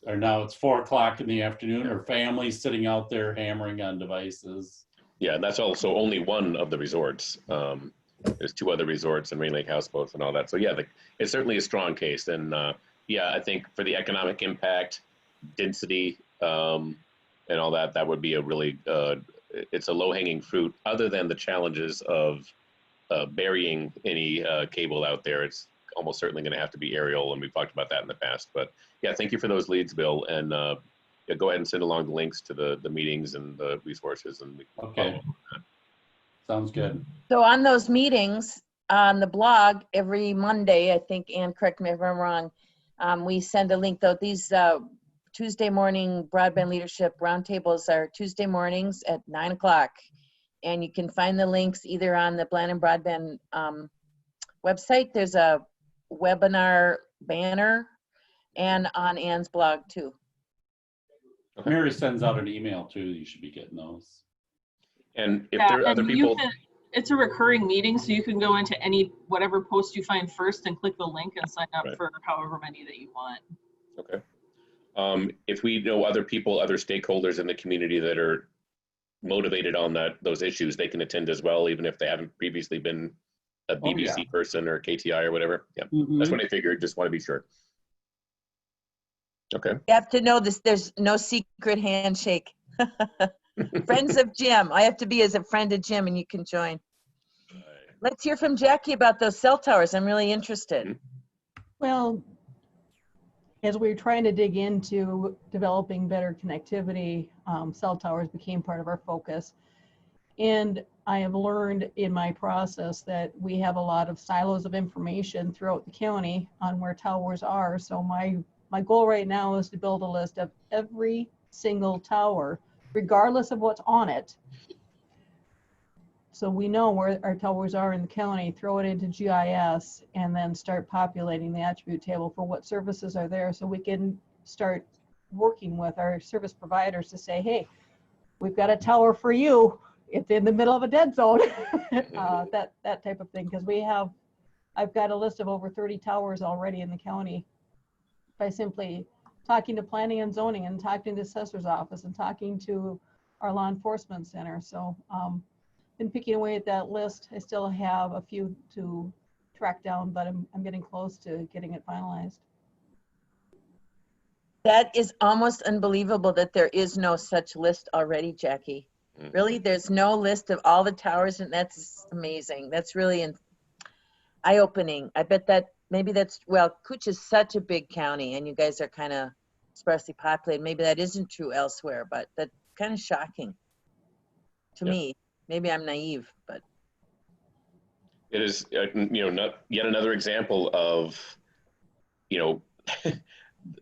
are now it's 4 o'clock in the afternoon, or families sitting out there hammering on devices. Yeah, and that's also only one of the resorts. There's 2 other resorts and Rain Lake houseboats and all that. So yeah, it's certainly a strong case. And yeah, I think for the economic impact, density, and all that, that would be a really, it's a low-hanging fruit. Other than the challenges of burying any cable out there, it's almost certainly going to have to be aerial, and we've talked about that in the past. But yeah, thank you for those leads, Bill, and yeah, go ahead and send along the links to the meetings and the resources. And Okay, sounds good. So on those meetings, on the blog, every Monday, I think, Ann, correct me if I'm wrong, we send a link, though. These Tuesday morning broadband leadership roundtables are Tuesday mornings at 9 o'clock. And you can find the links either on the Blandin Broadband website. There's a webinar banner, and on Ann's blog too. Mary sends out an email too. You should be getting those. And if there are other people, it's a recurring meeting, so you can go into whatever post you find first and click the link and sign up for however many that you want. Okay. If we know other people, other stakeholders in the community that are motivated on those issues, they can attend as well, even if they haven't previously been a BBC person or KTI or whatever. Yeah, that's what I figured. Just want to be sure. Okay. You have to know this. There's no secret handshake. Friends of Jim. I have to be as a friend of Jim, and you can join. Let's hear from Jackie about those cell towers. I'm really interested. Well, as we were trying to dig into developing better connectivity, cell towers became part of our focus. And I have learned in my process that we have a lot of silos of information throughout the county on where towers are. So my goal right now is to build a list of every single tower, regardless of what's on it. So we know where our towers are in the county, throw it into GIS, and then start populating the attribute table for what services are there, so we can start working with our service providers to say, hey, we've got a tower for you. It's in the middle of a dead zone, that type of thing. Because I've got a list of over 30 towers already in the county by simply talking to planning and zoning and talking to the assessor's office and talking to our law enforcement center. So been picking away at that list. I still have a few to track down, but I'm getting close to getting it finalized. That is almost unbelievable that there is no such list already, Jackie. Really? There's no list of all the towers, and that's amazing. That's really eye-opening. I bet that maybe Cooch is such a big county, and you guys are kind of sparsely populated. Maybe that isn't true elsewhere, but that's kind of shocking to me. Maybe I'm naive, but it is, not yet another example of,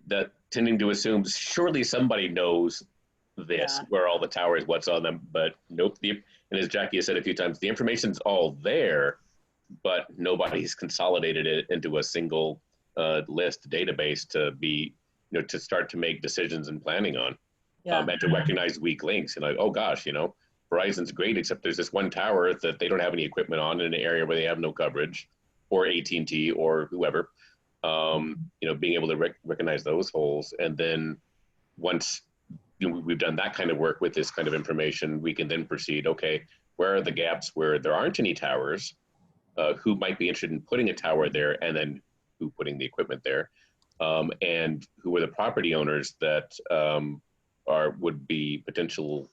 that tending to assume surely somebody knows this, where all the towers, what's on them, but nope. And as Jackie has said a few times, the information's all there, but nobody's consolidated it into a single list database to be, to start to make decisions and planning on, and to recognize weak links. And like, oh gosh, Verizon's great, except there's this one tower that they don't have any equipment on in an area where they have no coverage, or AT&T or whoever. Being able to recognize those holes, and then once we've done that kind of work with this kind of information, we can then proceed, okay, where are the gaps where there aren't any towers? Who might be interested in putting a tower there, and then who putting the equipment there? And who are the property owners that would be potential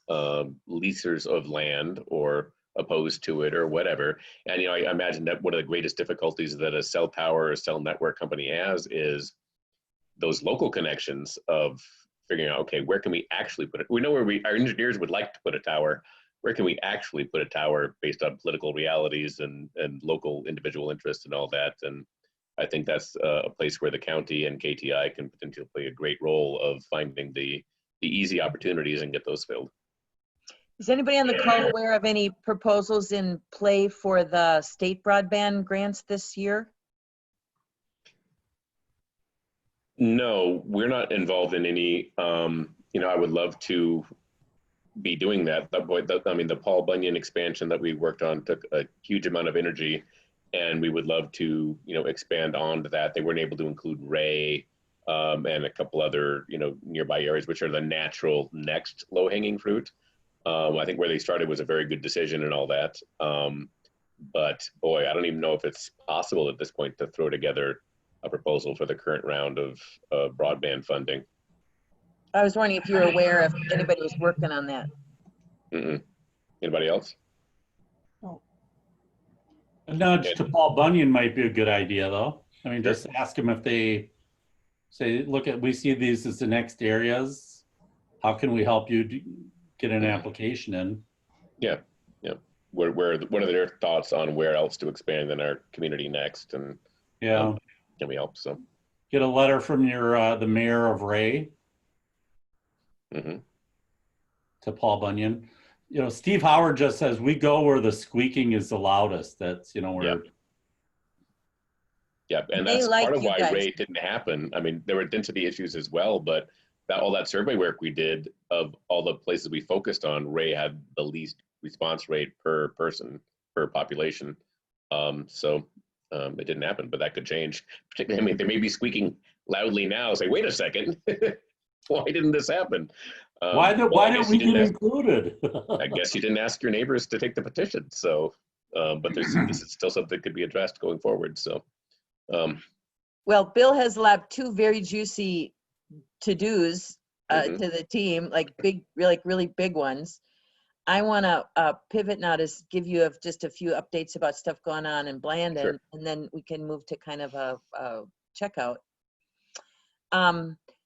leasers of land or opposed to it or whatever. And I imagine that one of the greatest difficulties that a cell tower or cell network company has is those local connections of figuring out, okay, where can we actually put it? We know where our engineers would like to put a tower. Where can we actually put a tower based on political realities and local individual interests and all that? And I think that's a place where the county and KTI can potentially play a great role of finding the easy opportunities and get those filled. Is anybody on the call aware of any proposals in play for the state broadband grants this year? No, we're not involved in any. I would love to be doing that. The Paul Bunyan expansion that we worked on took a huge amount of energy, and we would love to, expand on to that. They weren't able to include Ray and a couple other, nearby areas, which are the natural next low-hanging fruit. I think where they started was a very good decision and all that. But boy, I don't even know if it's possible at this point to throw together a proposal for the current round of broadband funding. I was wondering if you were aware if anybody was working on that. Anybody else? A nudge to Paul Bunyan might be a good idea, though. I mean, just ask them if they say, look, we see these as the next areas. How can we help you get an application in? Yeah. What are their thoughts on where else to expand in our community next? And can we help? So get a letter from the mayor of Ray to Paul Bunyan. Steve Howard just says, we go where the squeaking is the loudest. That's, where. Yeah, and that's part of why Ray didn't happen. I mean, there were density issues as well, but all that survey work we did of all the places we focused on, Ray had the least response rate per person, per population. So it didn't happen, but that could change. Particularly, I mean, they may be squeaking loudly now. Say, wait a second, why didn't this happen? Why did we get included? I guess you didn't ask your neighbors to take the petition. So, but this is still something that could be addressed going forward. So, well, Bill has left two very juicy to-dos to the team, like really big ones. I want to pivot now to give you just a few updates about stuff going on in Blandin, and then we can move to kind of a checkout.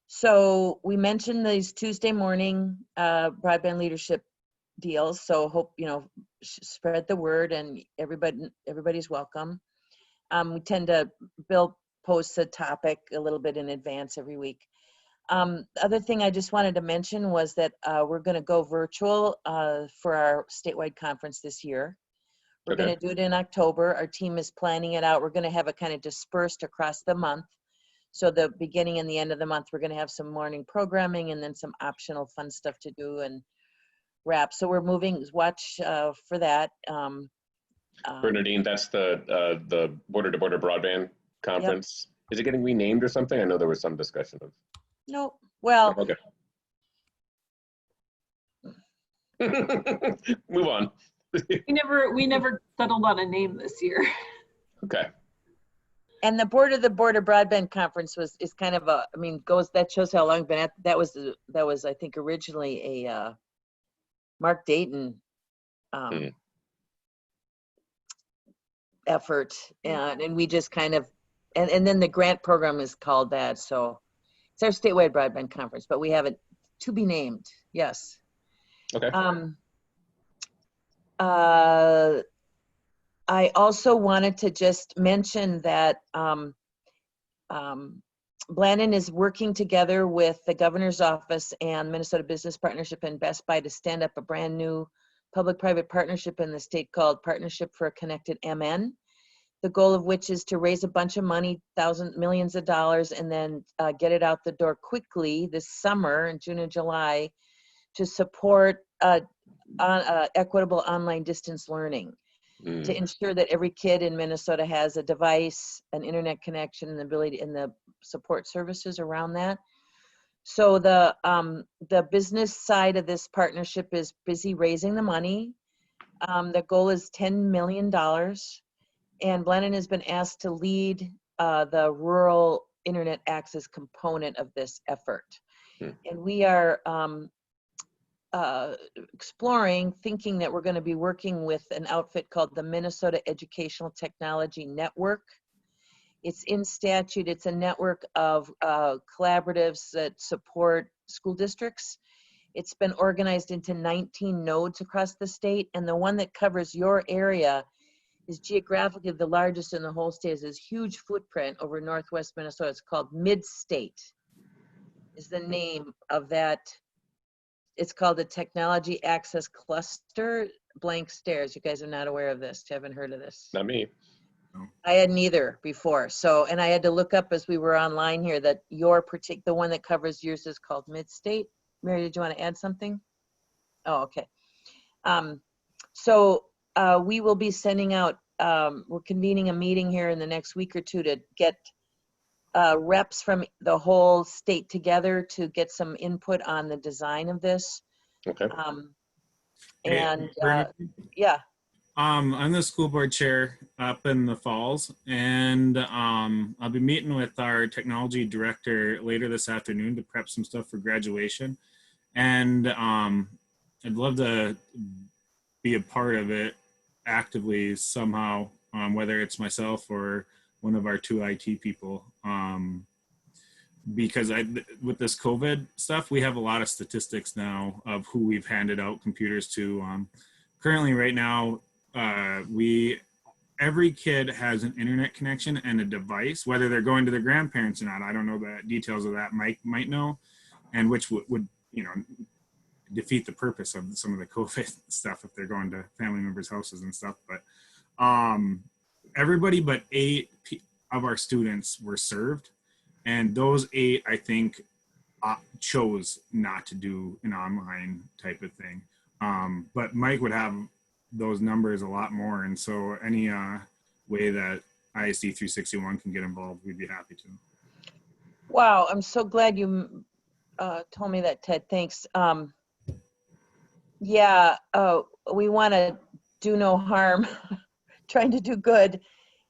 So we mentioned these Tuesday morning broadband leadership deals. So hope, spread the word, and everybody's welcome. We tend to, Bill posts a topic a little bit in advance every week. Other thing I just wanted to mention was that we're going to go virtual for our statewide conference this year. We're going to do it in October. Our team is planning it out. We're going to have it kind of dispersed across the month. So the beginning and the end of the month, we're going to have some morning programming and then some optional fun stuff to do and wrap. So we're watch for that. Bernadine, that's the border-to-border broadband conference. Yep. Is it getting renamed or something? I know there was some discussion of. No, well. Okay. Move on. we never settled on a name this year. Okay. And the border broadband conference is kind of that shows how long been at. That was I think originally a Mark Dayton effort, and we just kind of and then the grant program is called that. So it's our statewide broadband conference, but we have it to be named. Yes. Okay. I also wanted to just mention that Blandin is working together with the governor's office and Minnesota Business Partnership and Best Buy to stand up a brand new public-private partnership in the state called Partnership for a Connected MN. The goal of which is to raise a bunch of money, millions of dollars, and then get it out the door quickly this summer in June and July to support equitable online distance learning. To ensure that every kid in Minnesota has a device, an internet connection, and the ability and the support services around that. So the business side of this partnership is busy raising the money. The goal is $10 million. And Blandin has been asked to lead the rural internet access component of this effort. And we are exploring, thinking that we're going to be working with an outfit called the Minnesota Educational Technology Network. It's in statute. It's a network of collaboratives that support school districts. It's been organized into 19 nodes across the state, and the one that covers your area is geographically the largest in the whole state. It's this huge footprint over northwest Minnesota. It's called Mid-State, is the name of that. It's called the Technology Access Cluster. Blank stares. You guys are not aware of this. You haven't heard of this. Not me. I hadn't either before. So, and I had to look up as we were online here that your the one that covers yours is called Mid-State. Mary, did you want to add something? Oh, okay. So we will be sending out, we're convening a meeting here in the next week or two to get reps from the whole state together to get some input on the design of this. Okay. And yeah. I'm the school board chair up in the Falls, and I'll be meeting with our technology director later this afternoon to prep some stuff for graduation. And I'd love to be a part of it actively somehow, whether it's myself or one of our 2 IT people. Because with this COVID stuff, we have a lot of statistics now of who we've handed out computers to. Currently right now, every kid has an internet connection and a device, whether they're going to their grandparents or not. I don't know the details of that. Mike might know, and which would defeat the purpose of some of the COVID stuff if they're going to family members' houses and stuff. But everybody but 8 of our students were served, and those 8, I think, chose not to do an online type of thing. But Mike would have those numbers a lot more, and so any way that ISD 361 can get involved, we'd be happy to. Wow, I'm so glad you told me that, Ted. Thanks. Yeah, we want to do no harm, trying to do good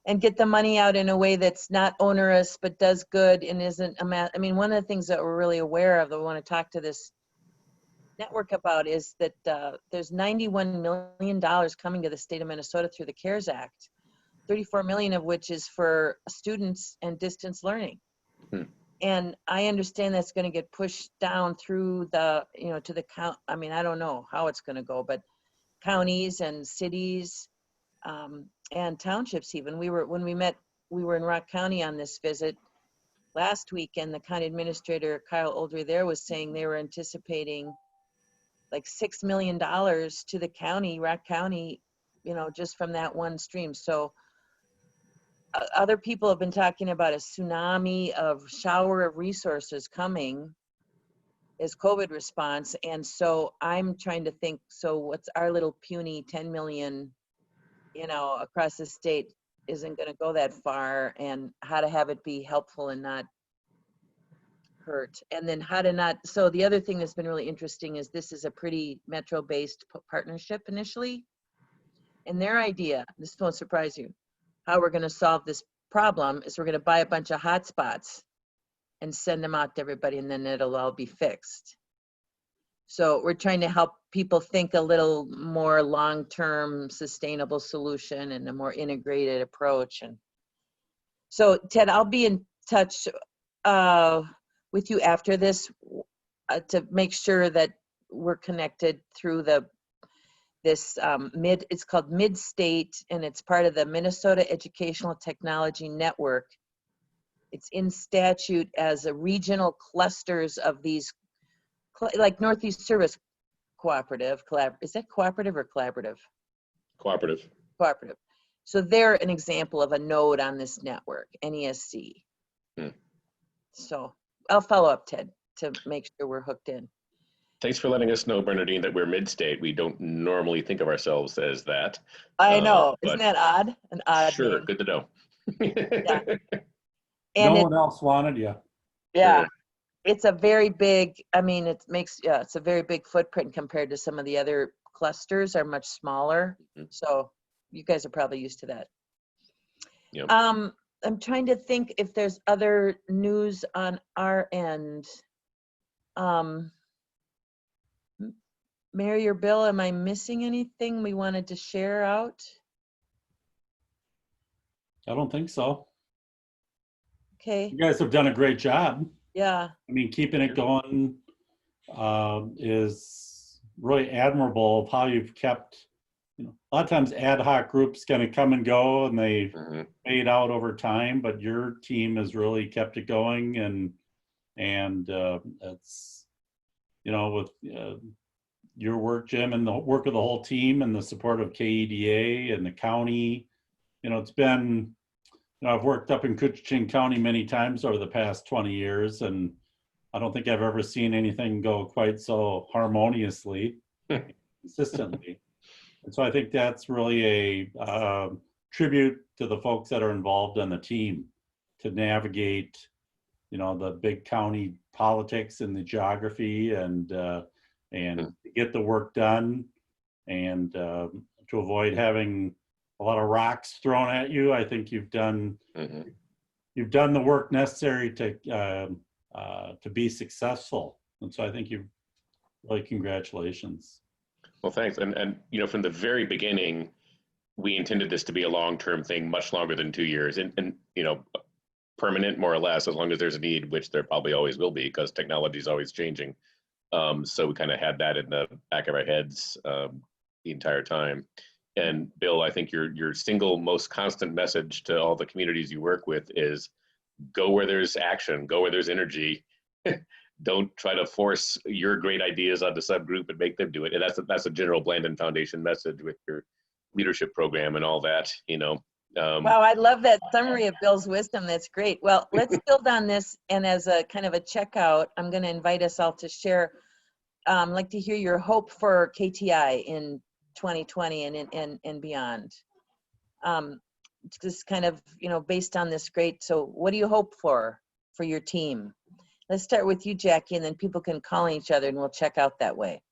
and get the money out in a way that's not onerous but does good and isn't I mean, one of the things that we're really aware of that we want to talk to this network about is that there's $91 million coming to the state of Minnesota through the CARES Act, 34 million of which is for students and distance learning. And I understand that's going to get pushed down through the, to the count. I mean, I don't know how it's going to go, but counties and cities and townships even. When we met, we were in Rock County on this visit last week, and the county administrator, Kyle Oldry, there was saying they were anticipating like $6 million to the county, Rock County, just from that one stream. So other people have been talking about a tsunami of shower of resources coming as COVID response. And so I'm trying to think, so what's our little puny 10 million, across the state isn't going to go that far, and how to have it be helpful and not hurt. And then how to not, so the other thing that's been really interesting is this is a pretty metro-based partnership initially. And their idea, this won't surprise you, how we're going to solve this problem is we're going to buy a bunch of hotspots and send them out to everybody, and then it'll all be fixed. So we're trying to help people think a little more long-term sustainable solution and a more integrated approach. And so Ted, I'll be in touch with you after this to make sure that we're connected through it's called Mid-State, and it's part of the Minnesota Educational Technology Network. It's in statute as a regional clusters of these, like Northeast Service Cooperative. Is that cooperative or collaborative? Cooperative. Cooperative. So they're an example of a node on this network, NESC. So I'll follow up, Ted, to make sure we're hooked in. Thanks for letting us know, Bernadine, that we're mid-state. We don't normally think of ourselves as that. I know. Isn't that odd? An odd Sure, name. good to know. Yeah. And no one else wanted you. Yeah. Sure. it's a very big, I mean, it makes, yeah, it's a very big footprint compared to some of the other clusters are much smaller. Mhm. So you guys are probably used to that. Yep. I'm trying to think if there's other news on our end. Mary or Bill, am I missing anything we wanted to share out? I don't think so. Okay, You guys have done a great job. yeah, I mean, keeping it going is really admirable of how you've kept, you know, a lot of times ad hoc groups kind of come and go and they Mhm. fade out over time, but your team has really kept it going, and it's, you know, with your work, Jim, and the work of the whole team and the support of KEDA and the county, you know, it's been, you know, I've worked up in Koochiching County many times over the past 20 years, and I don't think I've ever seen anything go quite so harmoniously, consistently. And so I think that's really a tribute to the folks that are involved in the team to navigate, you know, the big county politics and the geography, and get the work done, and to avoid having a lot of rocks thrown at you. I think you've done Mhm. the work necessary to be successful, and so I think you've really, congratulations. Well, thanks. And you know, from the very beginning, we intended this to be a long-term thing, much longer than 2 years, and you know, permanent more or less, as long as there's a need, which there probably always will be, because technology is always changing. So we kind of had that in the back of our heads the entire time. And Bill, I think your single most constant message to all the communities you work with is go where there's action, go where there's energy. Don't try to force your great ideas on the subgroup and make them do it. And that's a general Blandin Foundation message with your leadership program and all that, you know. wow, I love that summary of Bill's wisdom. That's great. Well, let's build on this, and as a kind of a checkout, I'm going to invite us all to share. I'd like to hear your hope for KTI in 2020 and beyond. Just kind of, you know, based on this great, so what do you hope for your team? Let's start with you, Jackie, and then people can call each other and we'll check out that way.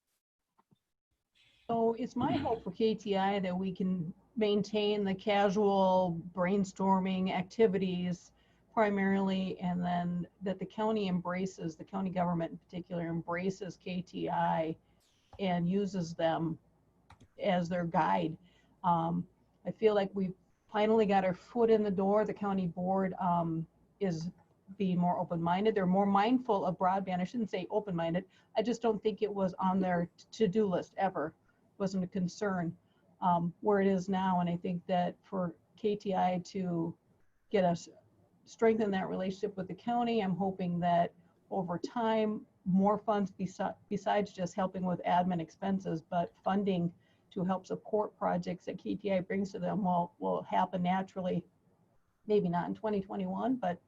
So it's my hope for KTI that we can maintain the casual brainstorming activities primarily, and then that the county embraces, the county government in particular, embraces KTI and uses them as their guide. I feel like we've finally got our foot in the door. The county board is being more open-minded. They're more mindful of broadband. I shouldn't say open-minded. I just don't think it was on their to-do list ever. It wasn't a concern where it is now. And I think that for KTI to get us strengthen that relationship with the county, I'm hoping that over time, more funds besides just helping with admin expenses, but funding to help support projects that KTI brings to them will happen naturally. Maybe not in 2021, but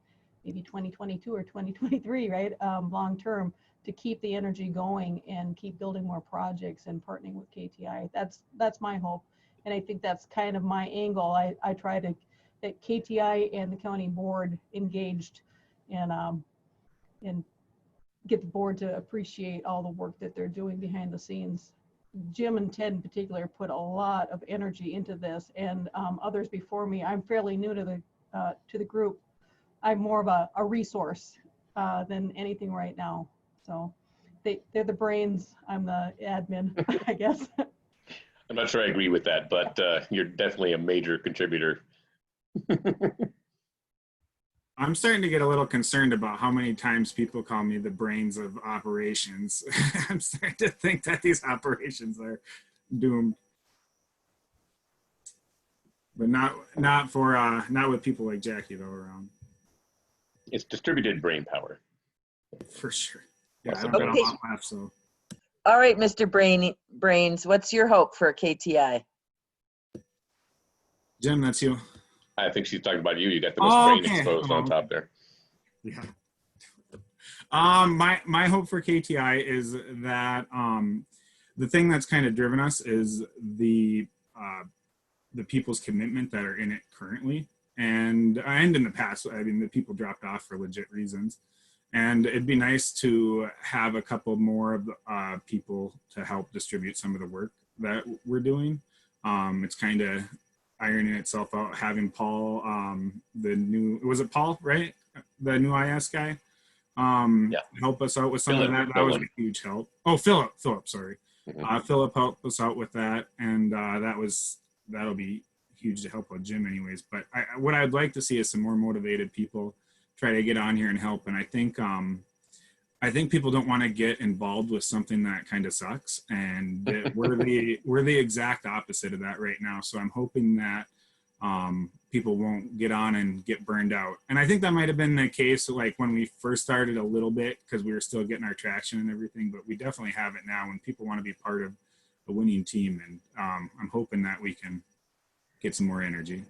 maybe 2022 or 2023, right? Long term, to keep the energy going and keep building more projects and partnering with KTI. That's my hope. And I think that's kind of my angle. I try to get KTI and the county board engaged and get the board to appreciate all the work that they're doing behind the scenes. Jim and Ted in particular put a lot of energy into this, and others before me. I'm fairly new to the group. I'm more of a resource than anything right now. So they're the brains. I'm the admin, I guess. I'm not sure I agree with that, but you're definitely a major contributor. I'm starting to get a little concerned about how many times people call me the brains of operations. I'm starting to think that these operations are doomed, but not with people like Jackie though around. It's distributed brain power. For sure. Yeah, I don't Okay. got a lot left, so. All right, Mr. Brains, what's your hope for KTI? Jim, that's you. I think she's talking about you. You got the most brain exposed on top there. Yeah. My hope for KTI is that the thing that's kind of driven us is the people's commitment that are in it currently, and in the past. I mean, the people dropped off for legit reasons, And it'd be nice to have a couple more of the, people to help distribute some of the work that we're doing. It's kind of ironing itself out, having Paul, was it Paul, right? The new IS guy, help us out with some of that. That was a huge help. Oh, Philip, sorry. Philip helped us out with that. And that'll be huge to help with Jim anyways. But what I'd like to see is some more motivated people try to get on here and help. And I think people don't want to get involved with something that kind of sucks, and we're the exact opposite of that right now. So I'm hoping that people won't get on and get burned out. And I think that might have been the case like when we first started a little bit, because we were still getting our traction and everything, but we definitely have it now when people want to be part of a winning team. And I'm hoping that we can get some more energy.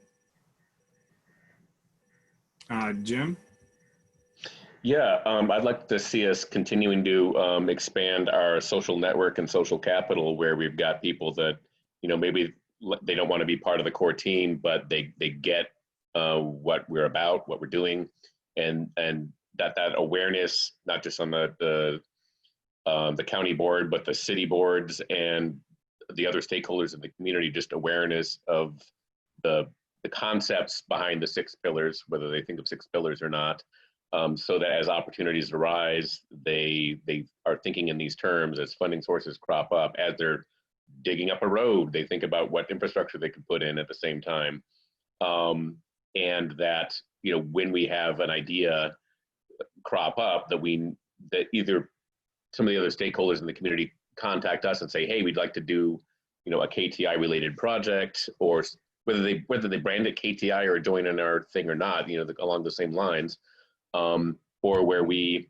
Jim? Yeah, I'd like to see us continuing to expand our social network and social capital, where we've got people that, maybe they don't want to be part of the core team, but they get what we're about, what we're doing, and that awareness, not just on the county board, but the city boards and the other stakeholders of the community, just awareness of the concepts behind the 6 pillars, whether they think of 6 pillars or not. So that as opportunities arise, they are thinking in these terms as funding sources crop up. As they're digging up a road, they think about what infrastructure they could put in at the same time. And that, when we have an idea crop up, that either some of the other stakeholders in the community contact us and say, hey, we'd like to do, a KTI related project, or whether they brand it KTI or join in our thing or not, along the same lines. Or where we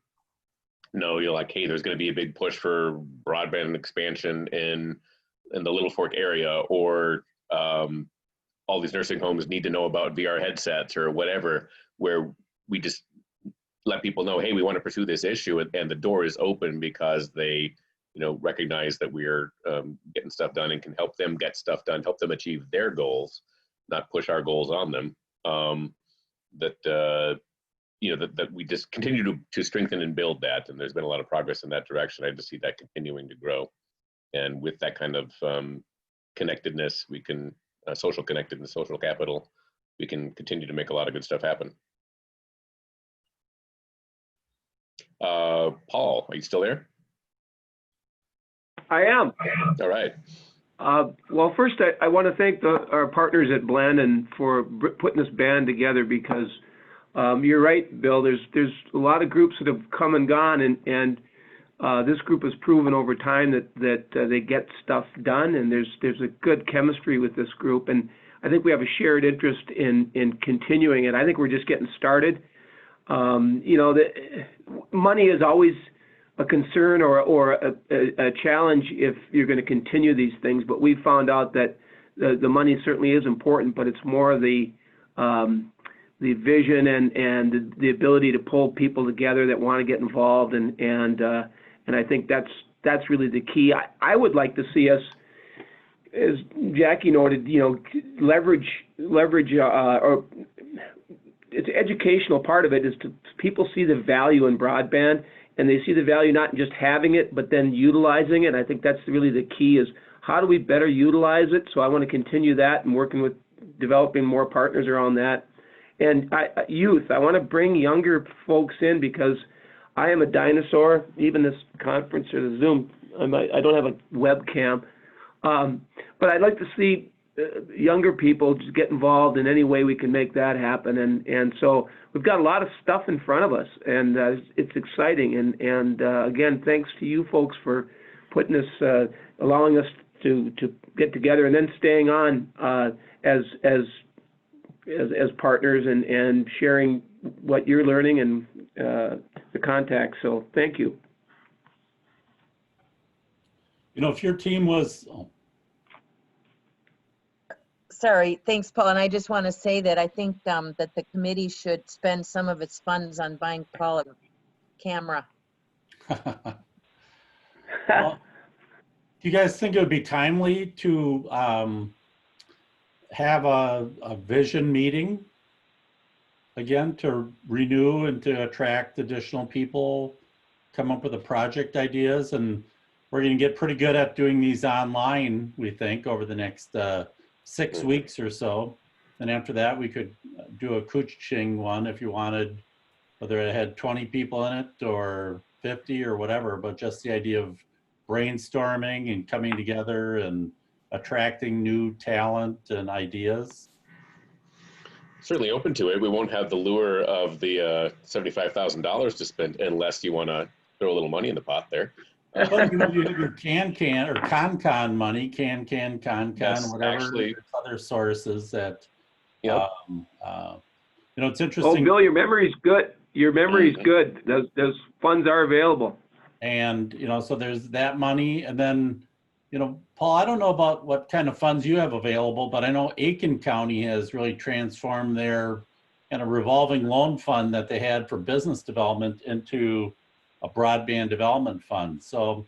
know, like, hey, there's going to be a big push for broadband expansion in the Little Fork area, or all these nursing homes need to know about VR headsets or whatever, where we just let people know, hey, we want to pursue this issue, and the door is open because they, recognize that we're getting stuff done and can help them get stuff done, help them achieve their goals, not push our goals on them. That we just continue to strengthen and build that. And there's been a lot of progress in that direction. I just see that continuing to grow. And with that kind of connectedness, we can, social connectedness, social capital, we can continue to make a lot of good stuff happen. Paul, are you still there? I am. All right. Well, first, I want to thank our partners at Blandin for putting this band together, because you're right, Bill. There's a lot of groups that have come and gone, and this group has proven over time that they get stuff done, and there's a good chemistry with this group, and I think we have a shared interest in continuing it. I think we're just getting started. Money is always a concern or a challenge if you're going to continue these things, but we found out that the money certainly is important, but it's more the vision and the ability to pull people together that want to get involved, and I think that's really the key. I would like to see us, as Jackie noted, leverage or it's educational part of it is to people see the value in broadband, and they see the value not in just having it, but then utilizing it. I think that's really the key, is how do we better utilize it? So I want to continue that and working with developing more partners around that. And youth, I want to bring younger folks in, because I am a dinosaur. Even this conference or the Zoom, I don't have a webcam. But I'd like to see younger people just get involved in any way we can make that happen. And so we've got a lot of stuff in front of us, and it's exciting. And again, thanks to you folks for putting this, allowing us to get together and then staying on as partners and sharing what you're learning and the contacts. So thank you. If your team was, Sorry, thanks, Paul. And I just want to say that I think that the committee should spend some of its funds on buying Paul a camera. Well, do you guys think it would be timely to have a vision meeting again, to renew and to attract additional people, come up with the project ideas, and we're going to get pretty good at doing these online, we think, over the next 6 weeks or so. And after that, we could do a Koochiching one if you wanted, whether it had 20 people in it or 50 or whatever, but just the idea of brainstorming and coming together and attracting new talent and ideas. Certainly open to it. We won't have the lure of the $75,000 to spend unless you want to throw a little money in the pot there. Well, you know, you have your can or con money, can, Yes, whatever. actually. There's other sources that, Yep. you know, it's Oh, interesting. Bill, your memory's good. Your memory's good. Those funds are available. And, you know, so there's that money. And then, you know, Paul, I don't know about what kind of funds you have available, but I know Aiken County has really transformed their kind of revolving loan fund that they had for business development into a broadband development fund. So,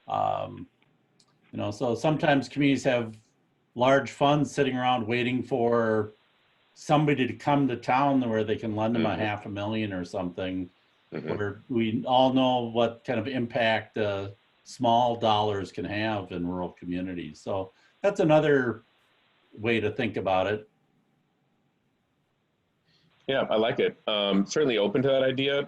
you know, so sometimes communities have large funds sitting around waiting for somebody to come to town where they can lend them a $500,000 or something, where we all know what kind of impact small dollars can have in rural communities. So that's another way to think about it. Yeah, I like it. Certainly open to that idea.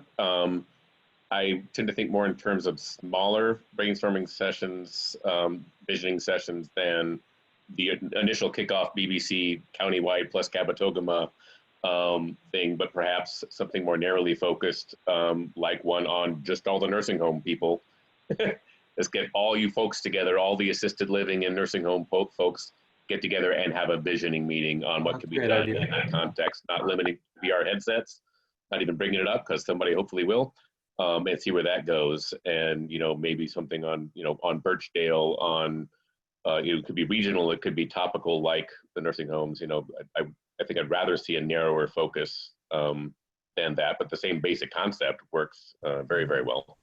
I tend to think more in terms of smaller brainstorming sessions, visioning sessions than the initial kickoff BBC countywide plus Kabetogama thing, but perhaps something more narrowly focused, like one on just all the nursing home people. Let's get all you folks together, all the assisted living and nursing home folks get together and have a visioning meeting on what could be done in that context, not limiting VR headsets, not even bringing it up because somebody hopefully will, and see where that goes. And, you know, maybe something on, you know, on Birchdale, on, it could be regional, it could be topical like the nursing homes. You know, I think I'd rather see a narrower focus than that, but the same basic concept works very, very well.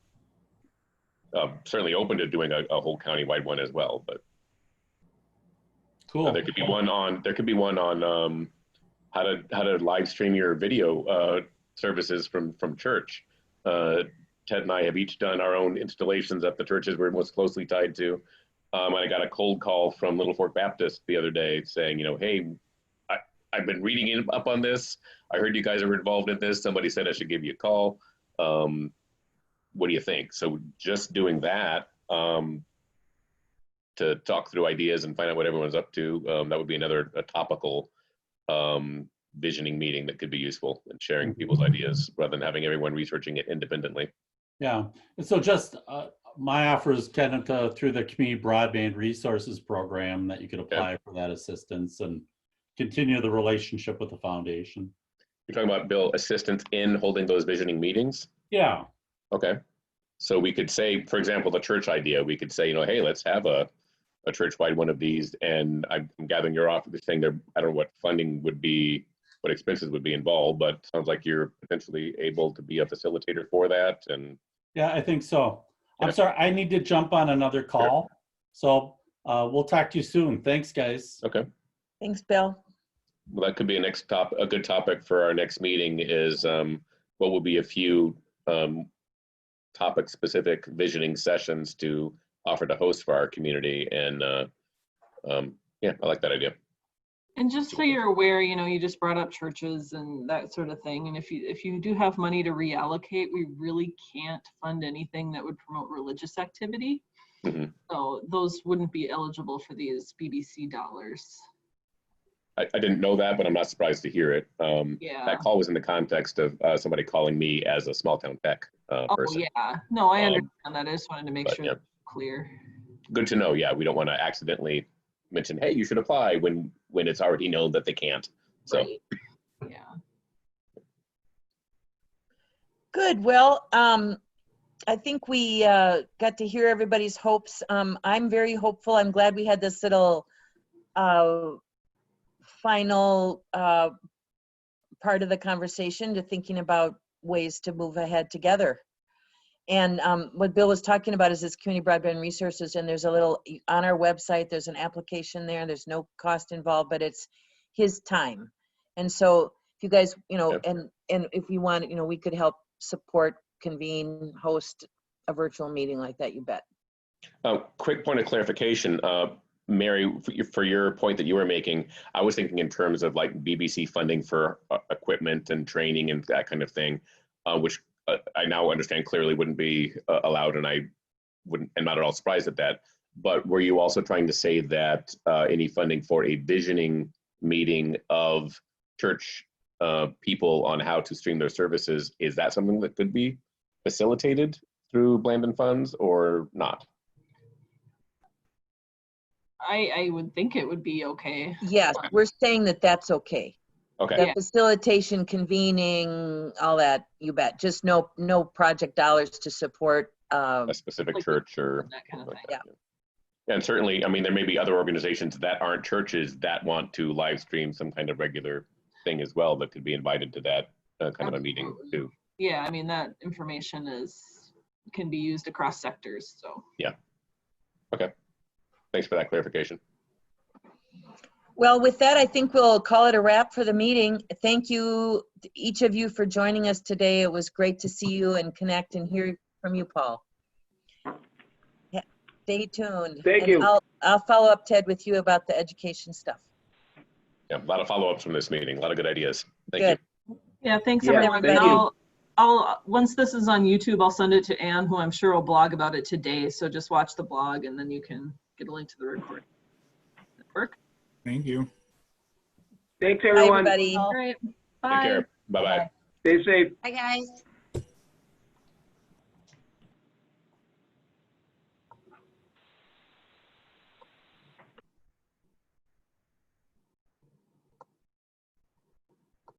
Certainly open to doing a whole countywide one as well, but cool. There could be one on how to live stream your video services from church. Ted and I have each done our own installations at the churches we're most closely tied to. And I got a cold call from Little Fork Baptist the other day saying, you know, hey, I've been reading up on this. I heard you guys are involved in this. Somebody said I should give you a call. What do you think? So just doing that to talk through ideas and find out what everyone's up to, that would be another topical visioning meeting that could be useful in sharing people's ideas rather than having everyone researching it independently. Yeah, and so just my offer is kind of through the Community Broadband Resources Program that you could apply for that assistance and continue the relationship with the foundation. You're talking about, Bill, assistance in holding those visioning meetings? Yeah. Okay. So we could say, for example, the church idea, we could say, you know, hey, let's have a church-wide one of these. And I'm gathering your offer saying there, I don't know what funding would be, what expenses would be involved, but it sounds like you're potentially able to be a facilitator for that. And yeah, I think so. I'm sorry, I need to jump on another call. Sure. So we'll talk to you soon. Thanks, guys. Okay. Thanks, Bill. Well, that could be a good topic for our next meeting is what will be a few topic-specific visioning sessions to offer to host for our community. And yeah, I like that idea. And just so you're aware, you know, you just brought up churches and that sort of thing. And if you do have money to reallocate, we really can't fund anything that would promote religious activity. So those wouldn't be eligible for these BBC dollars. I didn't know that, but I'm not surprised to hear it. Yeah. That call was in the context of somebody calling me as a small town tech person. Yeah. No, I understand that. I just wanted to make sure yeah. it's clear. Good to know. Yeah, we don't want to accidentally mention, hey, you should apply when it's already known that they can't. So. Right. Yeah. Good. Well, I think we got to hear everybody's hopes. I'm very hopeful. I'm glad we had this little final part of the conversation to thinking about ways to move ahead together. And what Bill was talking about is this community broadband resources, and there's a little on our website, there's an application there, there's no cost involved, but it's his time. And so if you guys, you know, Yep. and if you want, you know, we could help support, convene, host a virtual meeting like that, you bet. Quick point of clarification, Mary, for your point that you were making, I was thinking in terms of like BBC funding for equipment and training and that kind of thing, which I now understand clearly wouldn't be allowed, and I wouldn't, am not at all surprised at that. But were you also trying to say that any funding for a visioning meeting of church people on how to stream their services, is that something that could be facilitated through Blandin funds or not? I would think it would be okay. Yes, we're saying that that's okay. Okay. That Yeah. facilitation, convening, all that, you bet. Just no project dollars to support. A specific Like church or that kind of like thing. that. And certainly, I mean, there may be other organizations that aren't churches that want to live stream some kind of regular thing as well that could be invited to that kind of a meeting Absolutely. too. Yeah, I mean, that information can be used across sectors, so. Okay. Thanks for that clarification. Well, with that, I think we'll call it a wrap for the meeting. Thank you, each of you, for joining us today. It was great to see you and connect and hear from you, Paul. Yeah, stay tuned. Thank And you. I'll follow up, Ted, with you about the education stuff. Yeah, a lot of follow-ups from this meeting, a lot of good ideas. Thank Good. you. Yeah, thanks Yeah, everyone. thank And you. I'll once this is on YouTube, I'll send it to Anne, who I'm sure will blog about it today. So just watch the blog and then you can get a link to the recording. That work? Thank you. Thanks, Bye, everyone. everybody. All right. Take Bye. care. Bye-bye. Stay safe. Hi, guys.